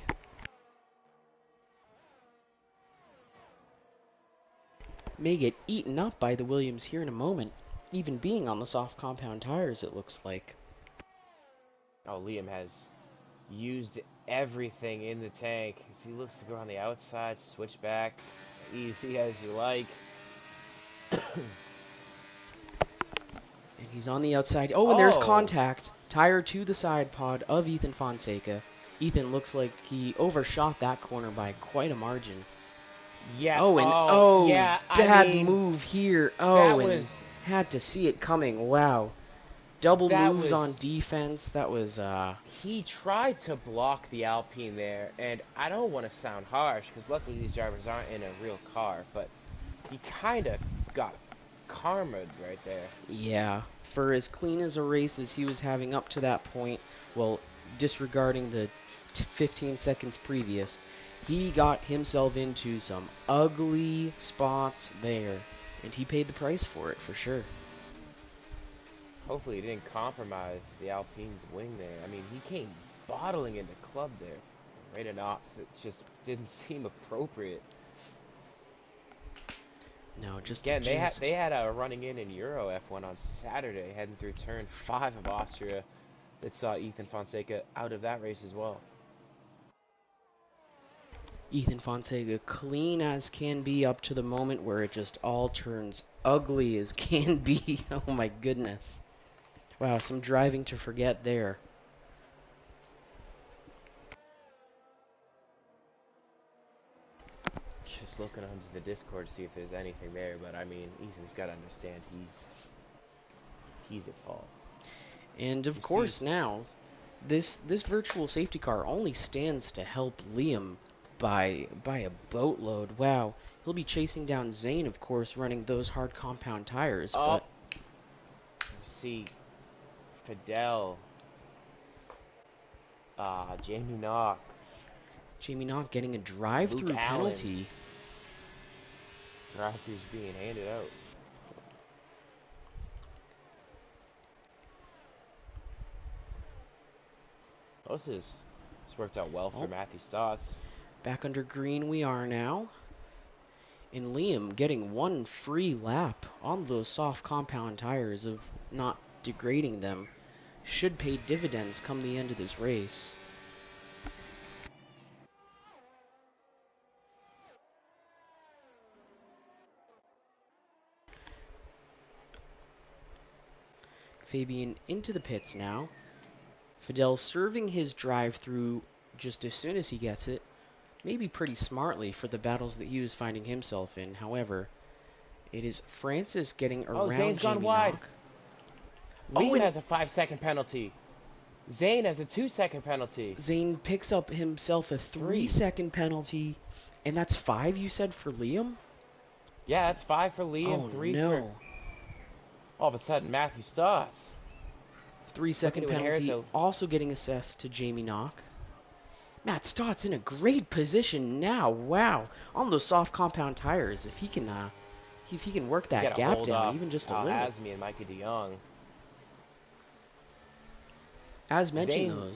May get eaten up by the Williams here in a moment. Even being on the soft compound tires, it looks like. Oh, Liam has used everything in the tank. As he looks to go on the outside, switch back, easy as you like. And he's on the outside. Oh, and there's Oh, contact. Tire to the side pod of Ethan Fonseca. Ethan looks like he overshot that corner by quite a margin. yeah. Oh, and Yeah. bad I mean, move here. that Oh, and was had to see it coming. Wow. Double that moves on was. defense. That was, He tried to block the Alpine there, and I don't want to sound harsh because luckily these drivers aren't in a real car, but he kind of got karma'd right there. yeah. For as clean as a race as he was having up to that point, well, disregarding the 15 seconds previous, he got himself into some ugly spots there, and he paid the price for it, for sure. Hopefully he didn't compromise the Alpine's wing there. I mean, he came bottling into club there. Right or not, it just didn't seem appropriate. No, just Again, they had a running in Euro F1 on Saturday, heading through turn 5 of Austria, that saw Ethan Fonseca out of that race as well. Ethan Fonseca clean as can be up to the moment where it just all turns ugly as can be. Oh my goodness. Wow, some driving to forget there. Just looking onto the Discord to see if there's anything there, but I mean, Ethan's got to understand he's at fault. And of course now, this virtual safety car only stands to help Liam by a boatload. Wow. He'll be chasing down Zane, of course, running those hard compound tires, but see Fidel, Jamie Knock. Jamie Knock getting a drive-through penalty. Drive-throughs being handed out. This worked out well for Matthew Stotts. Back under green we are now. And Liam getting one free lap on those soft compound tires of not degrading them should pay dividends come the end of this race. Fabian into the pits now. Fidel serving his drive-through just as soon as he gets it. Maybe pretty smartly for the battles that he was finding himself in. However, it is Francis getting around Zane's gone Jamie wide. Knock. Liam has a 5-second penalty. Zane has a 2-second penalty. Zane picks up himself a 3-second penalty. And that's 5, you said, for Liam? Yeah, that's 5 for Liam, 3 for... All of a sudden, Matthew Stotts. 3-second penalty, also getting assessed to Jamie Knock. Matt Stott's in a great position now. Wow, on those soft compound tires. If he can work that gap down even just a little. Asmi and Mikey DeYoung. As mentioned, Zane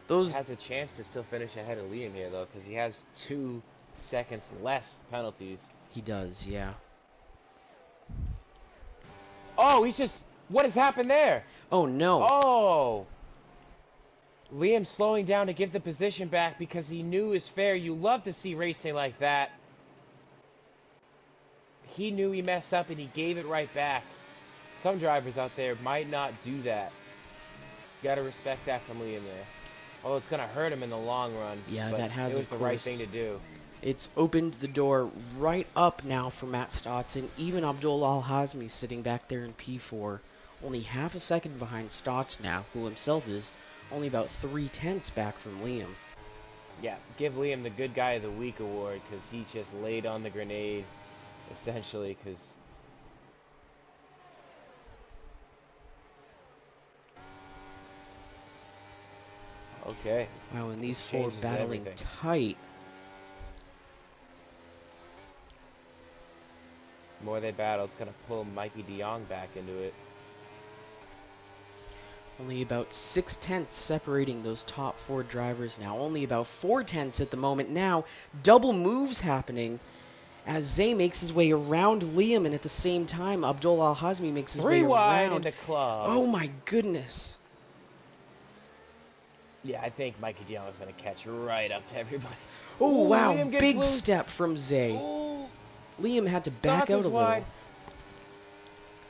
those has a chance to still finish ahead of Liam here though, because he has 2 seconds less penalties. He does, yeah. Oh, what has happened there? Oh no. Oh. Liam slowing down to give the position back because he knew it was fair. You love to see racing like that. He knew he messed up and he gave it right back. Some drivers out there might not do that. You gotta respect that from Liam there. Although it's gonna hurt him in the long run. Yeah, but that has, it was the right thing to do. It's opened the door right up now for Matt Stotts, and even Abdul Al-Hazmi sitting back there in P4. Only half a second behind Stotts now, who himself is only about 3/10 back from Liam. Yeah, give Liam the Good Guy of the Week award, because he just laid on the grenade, essentially, because... Okay. Wow, and these four battling everything tight. The more they battle, it's going to pull Mikey DeYoung back into it. Only about 6/10 separating those top 4 drivers now. Only about 4/10 at the moment now. Double moves happening as Zay makes his way around Liam, and at the same time, Abdul Al-Hazmi makes his way around. 3 wide into club. Oh my goodness. Yeah, I think Mikey DeYoung is going to catch right up to everybody. Oh, Ooh, wow. Liam gets Big loose. step from Zay. Ooh, Liam had to back Stotts out is a wide. little.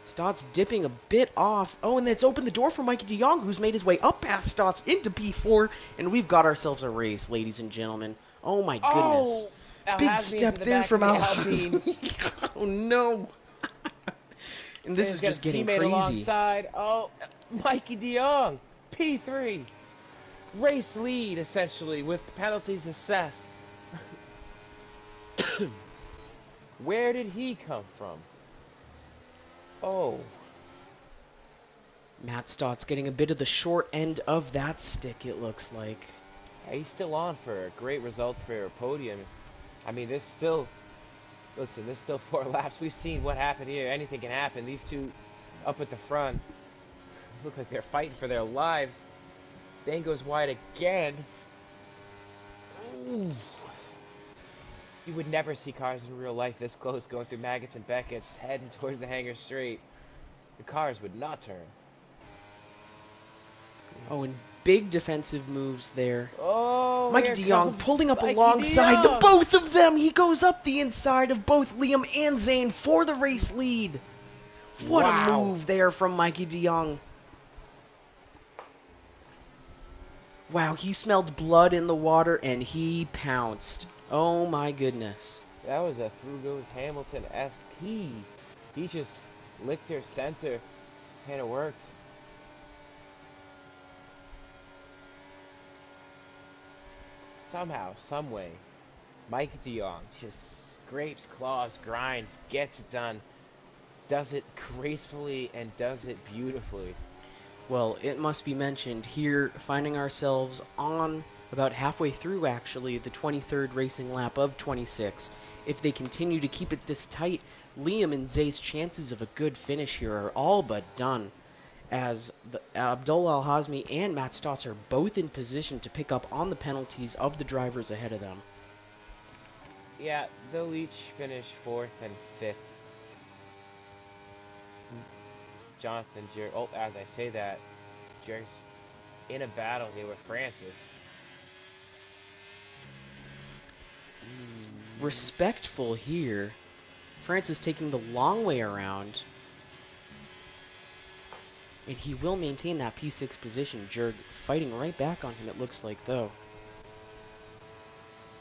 Stotts dipping a bit off. Oh, and that's opened the door for Mikey DeYoung, who's made his way up past Stotts into P4. And we've got ourselves a race, ladies and gentlemen. Oh, my goodness. Oh, Big Alhazmi step into the there back from of the Alhazmi. Alpine. Oh, no. And this He's is got just a getting teammate crazy. alongside. Oh, Mikey DeYoung, P3. Race lead, essentially, with penalties assessed. Where did he come from? Oh. Matt Stotts getting a bit of the short end of that stick, it looks like. Yeah, he's still on for a great result for a podium. I mean, there's still... Listen, there's still 4 laps. We've seen what happened here. Anything can happen. These two up at the front look like they're fighting for their lives. Stain goes wide again. Ooh. You would never see cars in real life this close going through Maggots and Beckett's heading towards the hangar straight. The cars would not turn. Oh, and big defensive moves there. Oh, Mikey DeYoung pulling up Mikey alongside the DeYoung. both of them. He goes up the inside of both Liam and Zane for the race lead. What a Wow. move there from Mikey DeYoung. Wow, he smelled blood in the water and he pounced. Oh my goodness. That was a through goes Hamilton-esque P. He just licked her center and it worked. Somehow, someway, Mike DeYoung just scrapes, claws, grinds, gets it done, does it gracefully and does it beautifully. Well, it must be mentioned here, finding ourselves on about halfway through, actually, the 23rd racing lap of 26. If they continue to keep it this tight, Liam and Zay's chances of a good finish here are all but done, as Abdullah Al-Hazmi and Matt Stotts are both in position to pick up on the penalties of the drivers ahead of them. Yeah, they'll each finish 4th and 5th. Jonathan Jerry. Oh, as I say that, Jerry's in a battle here with Francis. Respectful here. Francis taking the long way around. And he will maintain that P6 position. Jerg fighting right back on him, it looks like, though.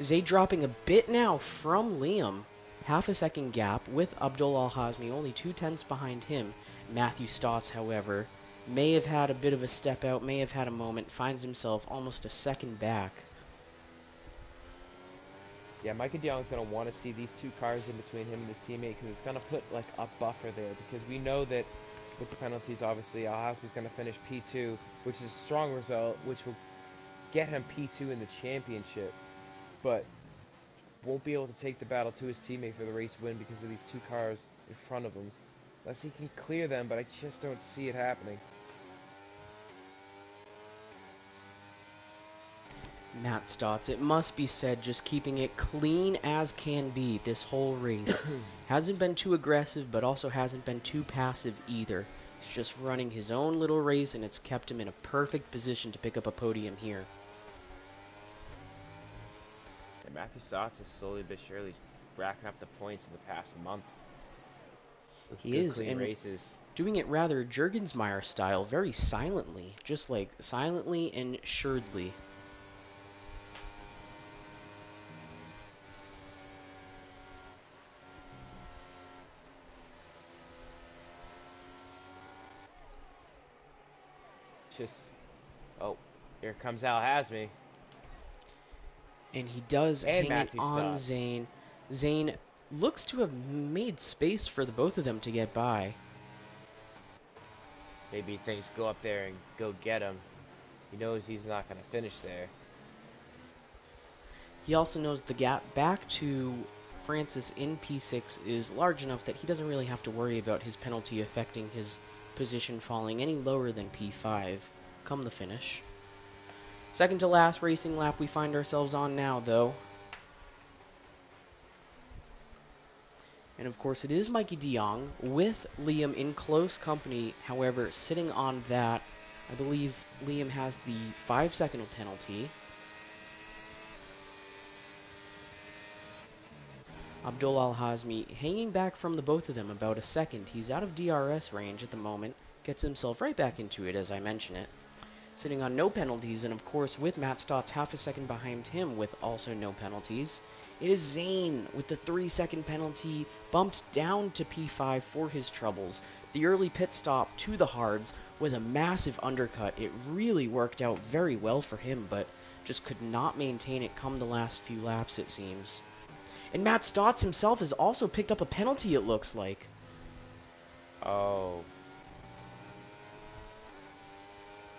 Zay dropping a bit now from Liam. Half a second gap with Abdul Al-Hazmi, only 2/10 behind him. Matthew Stotts, however, may have had a bit of a step out, may have had a moment, finds himself almost a second back. Yeah, Mike DeYoung is going to want to see these two cars in between him and his teammate because it's going to put like a buffer there because we know that with the penalties, obviously, Al-Hazmi is going to finish P2, which is a strong result, which will get him P2 in the championship, but won't be able to take the battle to his teammate for the race win because of these two cars in front of him. Unless he can clear them, but I just don't see it happening. Matt Stotts, it must be said, just keeping it clean as can be this whole race. Hasn't been too aggressive, but also hasn't been too passive either. He's just running his own little race, and it's kept him in a perfect position to pick up a podium here. And Matthew Stotts is slowly but surely racking up the points in the past month. With He good, is, clean and races. doing it rather Jurgensmeyer style, very silently, just like silently and assuredly. Just, oh, here comes Al-Hazmi. And he does And hang it Matthew on Stotts. Zane. Zane looks to have made space for the both of them to get by. Maybe things go up there and go get him. He knows he's not going to finish there. He also knows the gap back to Francis in P6 is large enough that he doesn't really have to worry about his penalty affecting his position falling any lower than P5 come the finish. Second to last racing lap we find ourselves on now, though. And of course it is Mikey DeYoung with Liam in close company, however, sitting on that I believe Liam has the 5-second penalty. Abdul Al-Hazmi hanging back from the both of them about a second. He's out of DRS range at the moment. Gets himself right back into it as I mention it. Sitting on no penalties, and of course with Matt Stotts half a second behind him with also no penalties. It is Zane with the 3-second penalty bumped down to P5 for his troubles. The early pit stop to the hards was a massive undercut. It really worked out very well for him, but just could not maintain it come the last few laps, it seems. And Matt Stotts himself has also picked up a penalty, it looks like. Oh.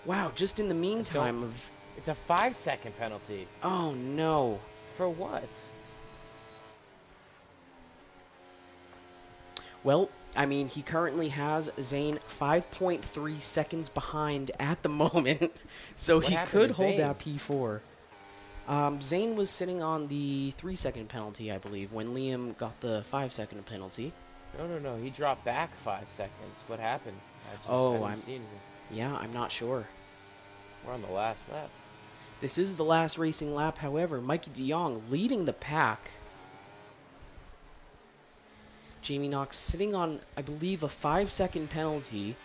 Wow, just in the meantime of... It's a 5-second penalty. Oh, no. For what? Well, I mean, he currently has Zane 5.3 seconds behind at the moment, so he could hold that P4. Zane was sitting on the 3-second penalty, I believe, when Liam got the 5-second penalty. No. He dropped back 5 seconds. What happened? Yeah, I'm not sure. We're on the last lap. This is the last racing lap, however. Mikey de Jong leading the pack. Jamie Knox sitting on, I believe, a 5-second penalty.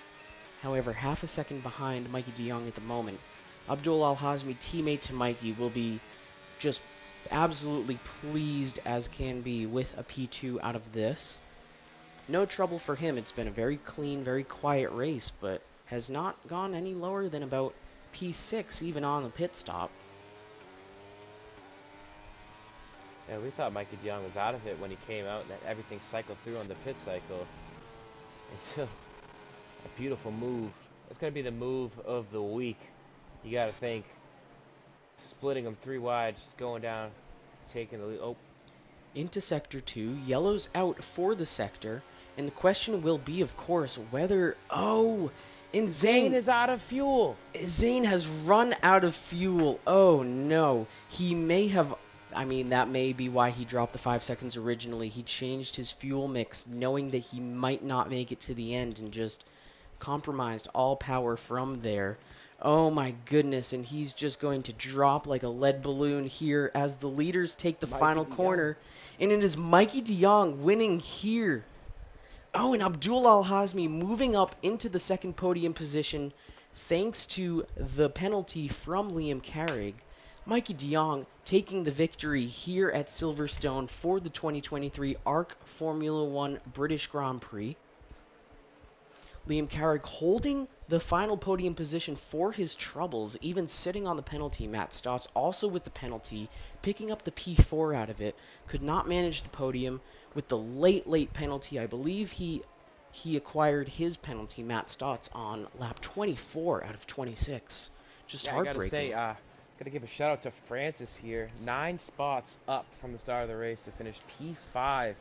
However, half a second behind Mikey de Jong at the moment. Abdul Al-Hazmi, teammate to Mikey, will be just absolutely pleased as can be with a P2 out of this. No trouble for him. It's been a very clean, very quiet race, but has not gone any lower than about P6 even on the pit stop. Yeah, we thought Mikey de Jong was out of it when he came out and that everything cycled through on the pit cycle. Until a beautiful move. It's going to be the move of the week. You got to think. Splitting them 3 wide, just going down, taking the lead. Oh. Into Sector 2. Yellow's out for the sector. And the question will be, of course, whether... Oh! And Zane is out of fuel! Zane has run out of fuel. Oh, no. He may have... I mean, that may be why he dropped the 5 seconds originally. He changed his fuel mix knowing that he might not make it to the end and just compromised all power from there. Oh my goodness, and he's just going to drop like a lead balloon here as the leaders take the final corner. And it is Mikey de Jong winning here. Oh, and Abdul Al-Hazmi moving up into the second podium position thanks to the penalty from Liam Carrig. Mikey de Jong taking the victory here at Silverstone for the 2023 ARC Formula 1 British Grand Prix. Liam Carrig holding the final podium position for his troubles, even sitting on the penalty. Matt Stotts also with the penalty, picking up the P4 out of it. Could not manage the podium with the late penalty. I believe he acquired his penalty, Matt Stotts, on lap 24 out of 26. Just heartbreaking. I gotta say, gotta give a shout out to Francis here. 9 spots up from the start of the race to finish P5.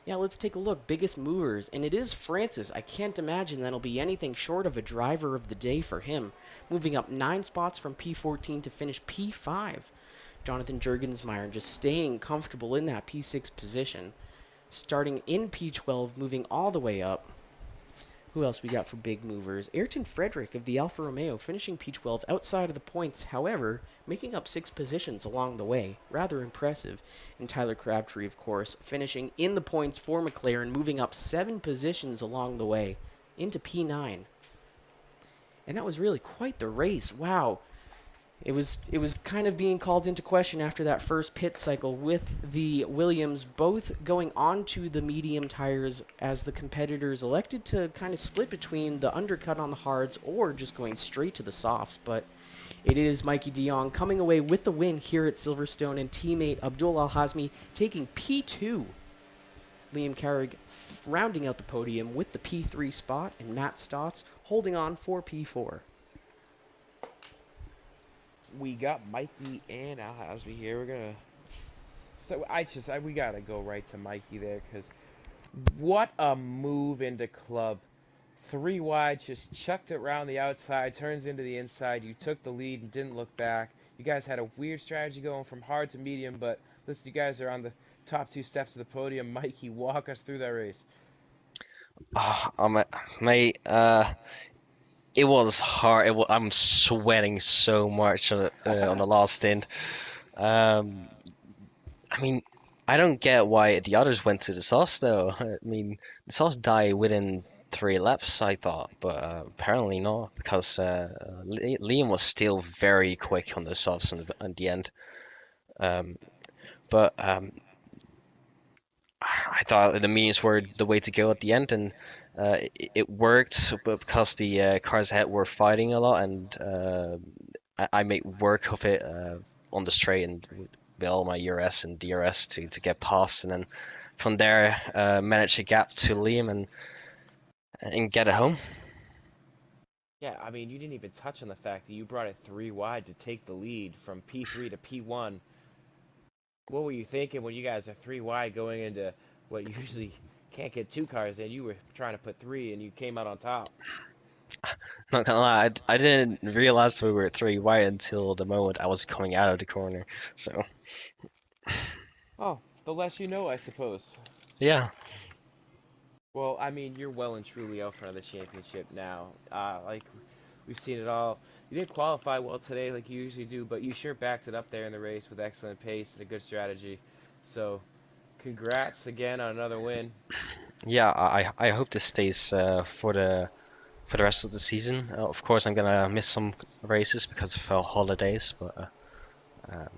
Yeah, let's take a look. Biggest movers, and it is Francis. I can't imagine that'll be anything short of a driver of the day for him. Moving up 9 spots from P14 to finish P5. Jonathan Jurgensmeyer just staying comfortable in that P6 position. Starting in P12, moving all the way up. Who else we got for big movers? Ayrton Frederick of the Alfa Romeo finishing P12 outside of the points, however, making up 6 positions along the way. Rather impressive. And Tyler Crabtree, of course, finishing in the points for McLaren, moving up 7 positions along the way into P9. And that was really quite the race. Wow. It was kind of being called into question after that first pit cycle with the Williams both going on to the medium tires as the competitors elected to kind of split between the undercut on the hards or just going straight to the softs. But it is Mikey de Jong coming away with the win here at Silverstone and teammate Abdul Al-Hazmi taking P2. Liam Carrig rounding out the podium with the P3 spot and Matt Stotts holding on for P4. We got Mikey and Al-Hazmi here. We're gonna. So we gotta go right to Mikey there because what a move into club. 3 wide, just chucked it around the outside, turns into the inside. You took the lead and didn't look back. You guys had a weird strategy going from hard to medium, but listen, you guys are on the top 2 steps of the podium. Mikey, walk us through that race. Mate, it was hard. I'm sweating so much on the last stint. Um, I mean, I don't get why the others went to the sauce though. I mean, the sauce died within 3 laps, I thought, but apparently not because Liam was still very quick on the softs at the end. Um, but I thought the mediums were the way to go at the end, and it worked, but because the cars ahead were fighting a lot, and I made work of it on the straight and with all my URS and DRS to get past, and then from there manage a gap to Liam and get it home. Yeah, I mean, you didn't even touch on the fact that you brought it 3 wide to take the lead from P3 to P1. What were you thinking when you guys are 3 wide going into what usually can't get 2 cars in? You were trying to put 3 and you came out on top. Not gonna lie, I didn't realize we were 3 wide until the moment I was coming out of the corner. So Oh, the less you know, I suppose. yeah, Well, I mean, you're well and truly out front of the championship now. Like, we've seen it all. You didn't qualify well today like you usually do, but you sure backed it up there in the race with excellent pace and a good strategy. So, congrats again on another win. yeah. I hope this stays for the rest of the season. Of course, I'm gonna miss some races because of holidays, but um,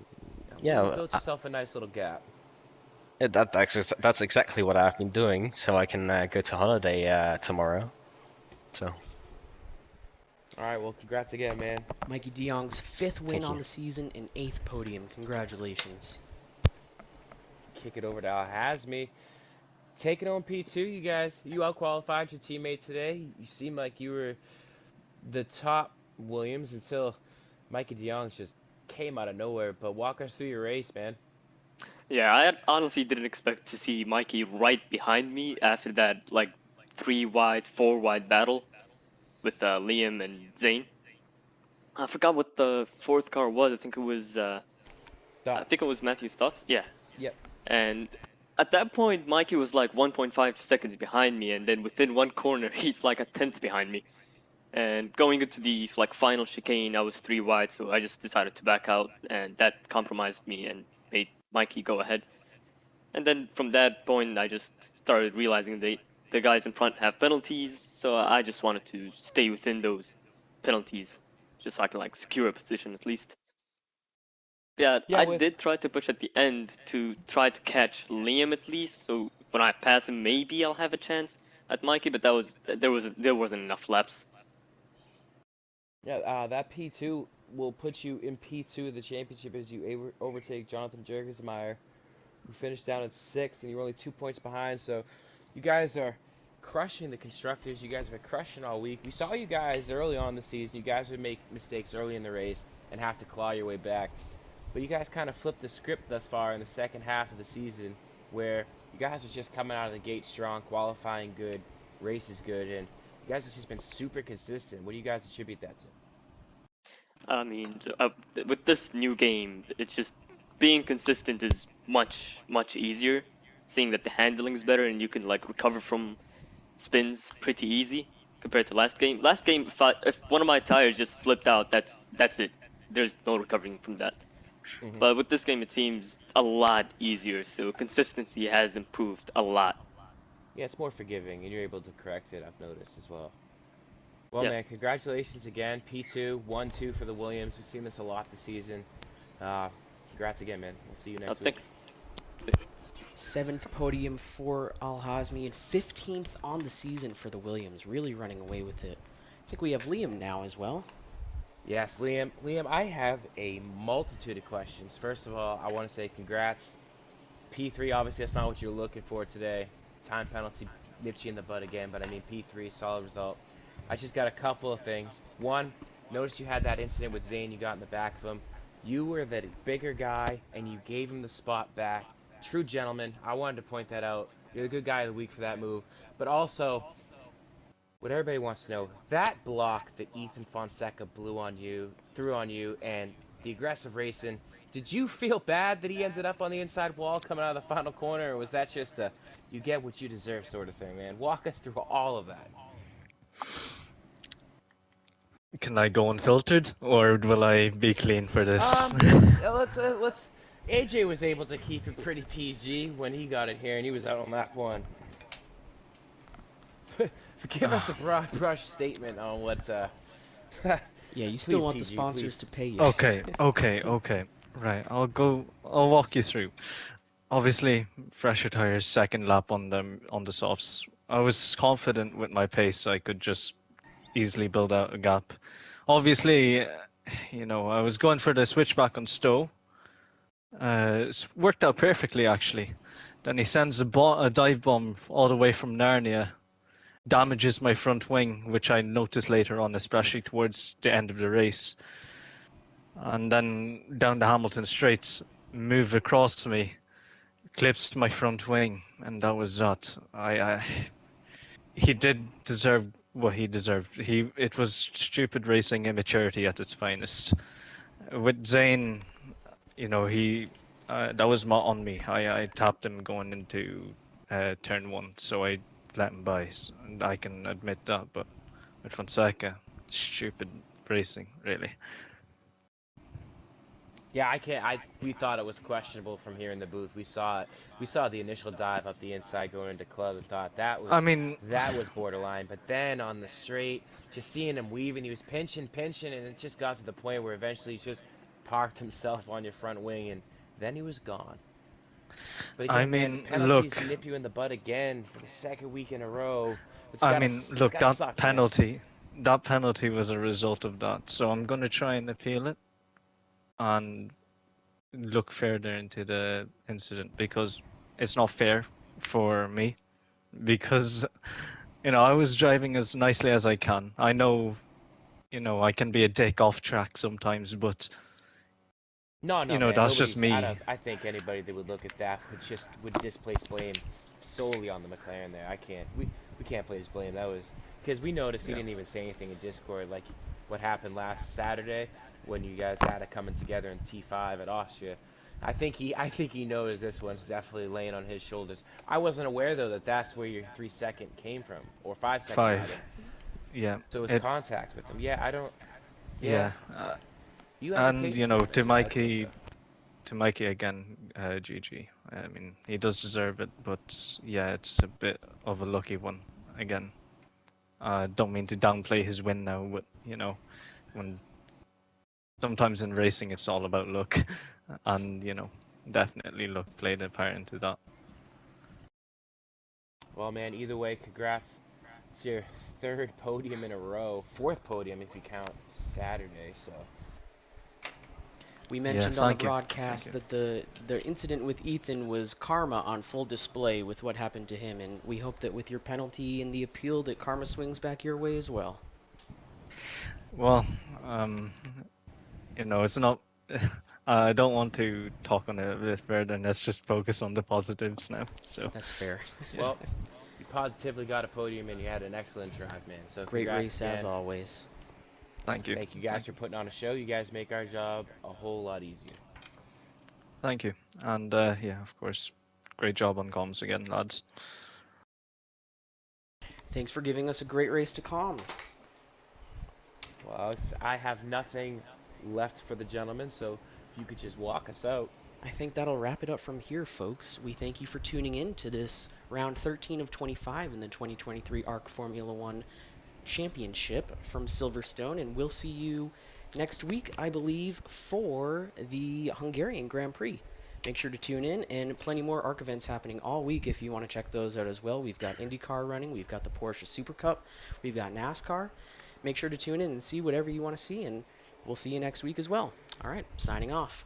Well, yeah, you built yourself a nice little gap. that's exactly what I've been doing, so I can go to holiday tomorrow. So All right, well, congrats again, man. Mikey de Jong's 5th win thank you. on the season and 8th podium. Congratulations. Kick it over to Al Hazmi. Taking on P2, you guys. You out-qualified your teammate today. You seem like you were the top Williams until Mikey de Jong just came out of nowhere. But walk us through your race, man. Yeah, I honestly didn't expect to see Mikey right behind me after that like 3 wide, 4 wide battle with Liam and Zane. I forgot what the fourth car was. I think it Thoughts? was Matthew's thoughts. Yeah, Yep. and at that point Mikey was like 1.5 seconds behind me, and then within one corner he's like a tenth behind me. And going into the like final chicane, I was 3 wide, so I just decided to back out, and that compromised me and made Mikey go ahead. And then from that point, I just started realizing the guys in front have penalties, so I just wanted to stay within those penalties, just so I can like secure a position at least. Yeah, Yeah, I with did try to push at the end to try to catch Liam at least, so when I pass him, maybe I'll have a chance at Mikey. But there wasn't enough laps. yeah, that P2 will put you in P2 of the championship as you overtake Jonathan Jurgensmeyer, who finished down at 6th, and you're only 2 points behind. So you guys are crushing the constructors. You guys have been crushing all week. We saw you guys early on in the season. You guys would make mistakes early in the race and have to claw your way back. But you guys kind of flipped the script thus far in the second half of the season, where you guys are just coming out of the gate strong, qualifying good, races good, and you guys have just been super consistent. What do you guys attribute that to? I mean, with this new game, it's just being consistent is much easier. Seeing that the handling is better and you can like recover from spins pretty easy compared to last game. Last game, if one of my tires just slipped out, that's it. There's no recovering from that. Hmm. But with this game, it seems a lot easier. So consistency has improved a lot. Yeah, it's more forgiving, and you're able to correct it, I've noticed as well. Well, Yeah. man, congratulations again. P2, 1-2 for the Williams. We've seen this a lot this season. Congrats again, man. We'll see you next week. Thanks. 7th podium for Al Hazmi and 15th on the season for the Williams. Really running away with it. I think we have Liam now as well. Yes, Liam. Liam, I have a multitude of questions. First of all, I want to say congrats. P3, obviously, that's not what you're looking for today. Time penalty nipped you in the butt again, but I mean, P3, solid result. I just got a couple of things. One, notice you had that incident with Zane, you got in the back of him. You were the bigger guy, and you gave him the spot back. True gentleman. I wanted to point that out. You're the good guy of the week for that move. But also, what everybody wants to know, that block that Ethan Fonseca threw on you, and the aggressive racing, did you feel bad that he ended up on the inside wall coming out of the final corner, or was that just a you get what you deserve sort of thing, man? Walk us through all of that. Can I go unfiltered, or will I be clean for this? Let's. AJ was able to keep it pretty PG when he got it here, and he was out on lap 1. Give us a broad brush statement on what's Yeah, you still please, want the PG, sponsors please. to pay you. Okay. Right, I'll walk you through. Obviously, fresher tires, second lap on the softs. I was confident with my pace I could just easily build out a gap. Obviously, I was going for the switchback on Stowe. It's worked out perfectly actually. Then he sends a dive bomb all the way from Narnia, damages my front wing, which I noticed later on, especially towards the end of the race. And then down the Hamilton straights, moved across to me, clips my front wing, and that was that. He did deserve what he deserved. It was stupid racing immaturity at its finest. With Zane, that was on me. I tapped him going into turn 1, so I let him by. And I can admit that, but with Fonseca, stupid racing, really. Yeah, I can't. We thought it was questionable from here in the booth. We saw it. We saw the initial dive up the inside going into club and thought I mean, that was borderline. But then on the straight, just seeing him weaving, he was pinching, and it just got to the point where eventually he just parked himself on your front wing, and then he was gone. But again, man, penalties look, nip you in the butt again for the second week in a row. look, Gotta suck, man. that penalty was a result of that. So I'm going to try and appeal it and look further into the incident because it's not fair for me because I was driving as nicely as I can. I know I can be a dick off track sometimes, but No, man. that's just Nobody's. me. I think anybody that would look at that would displace blame solely on the McLaren there. I can't. We can't place blame. That was because we noticed he Yeah. didn't even say anything in Discord, like what happened last Saturday when you guys had it coming together in T5 at Austria. I think he knows this one's definitely laying on his shoulders. I wasn't aware though that that's where your 3-second came from, or 5-second rather. 5. Yeah. So it was contact with him. Yeah, I don't. Yeah, Yeah. you have a And case there, to man. I'd say Mikey, so. again, GG. I mean, he does deserve it, but yeah, it's a bit of a lucky one again. Don't mean to downplay his win now, but when sometimes in racing it's all about luck, and definitely luck played a part into that. Well, man, either way, congrats. It's your third podium in a row, fourth podium if you count Saturday. So We Yeah, mentioned on the thank you. broadcast that the incident with Ethan was karma on full display with what happened to him, and we hope that with your penalty and the appeal that karma swings back your way as well. Well, it's not. I don't want to talk on it a bit further, and let's just focus on the positives now. So, That's fair. well, you positively got a podium and you had an excellent drive, man. So Great congrats race again. as always. thank you. Thank you guys for putting on a show. You guys make our job a whole lot easier. Thank you. And yeah, of course, great job on comms again, lads. Thanks for giving us a great race to comms. Well, I have nothing left for the gentlemen, so if you could just walk us out. I think that'll wrap it up from here, folks. We thank you for tuning in to this round 13 of 25 in the 2023 ARC Formula One Championship from Silverstone, and we'll see you next week, I believe, for the Hungarian Grand Prix. Make sure to tune in, and plenty more ARC events happening all week if you want to check those out as well. We've got IndyCar running, we've got the Porsche Super Cup, we've got NASCAR. Make sure to tune in and see whatever you want to see, and we'll see you next week as well. All right, signing off.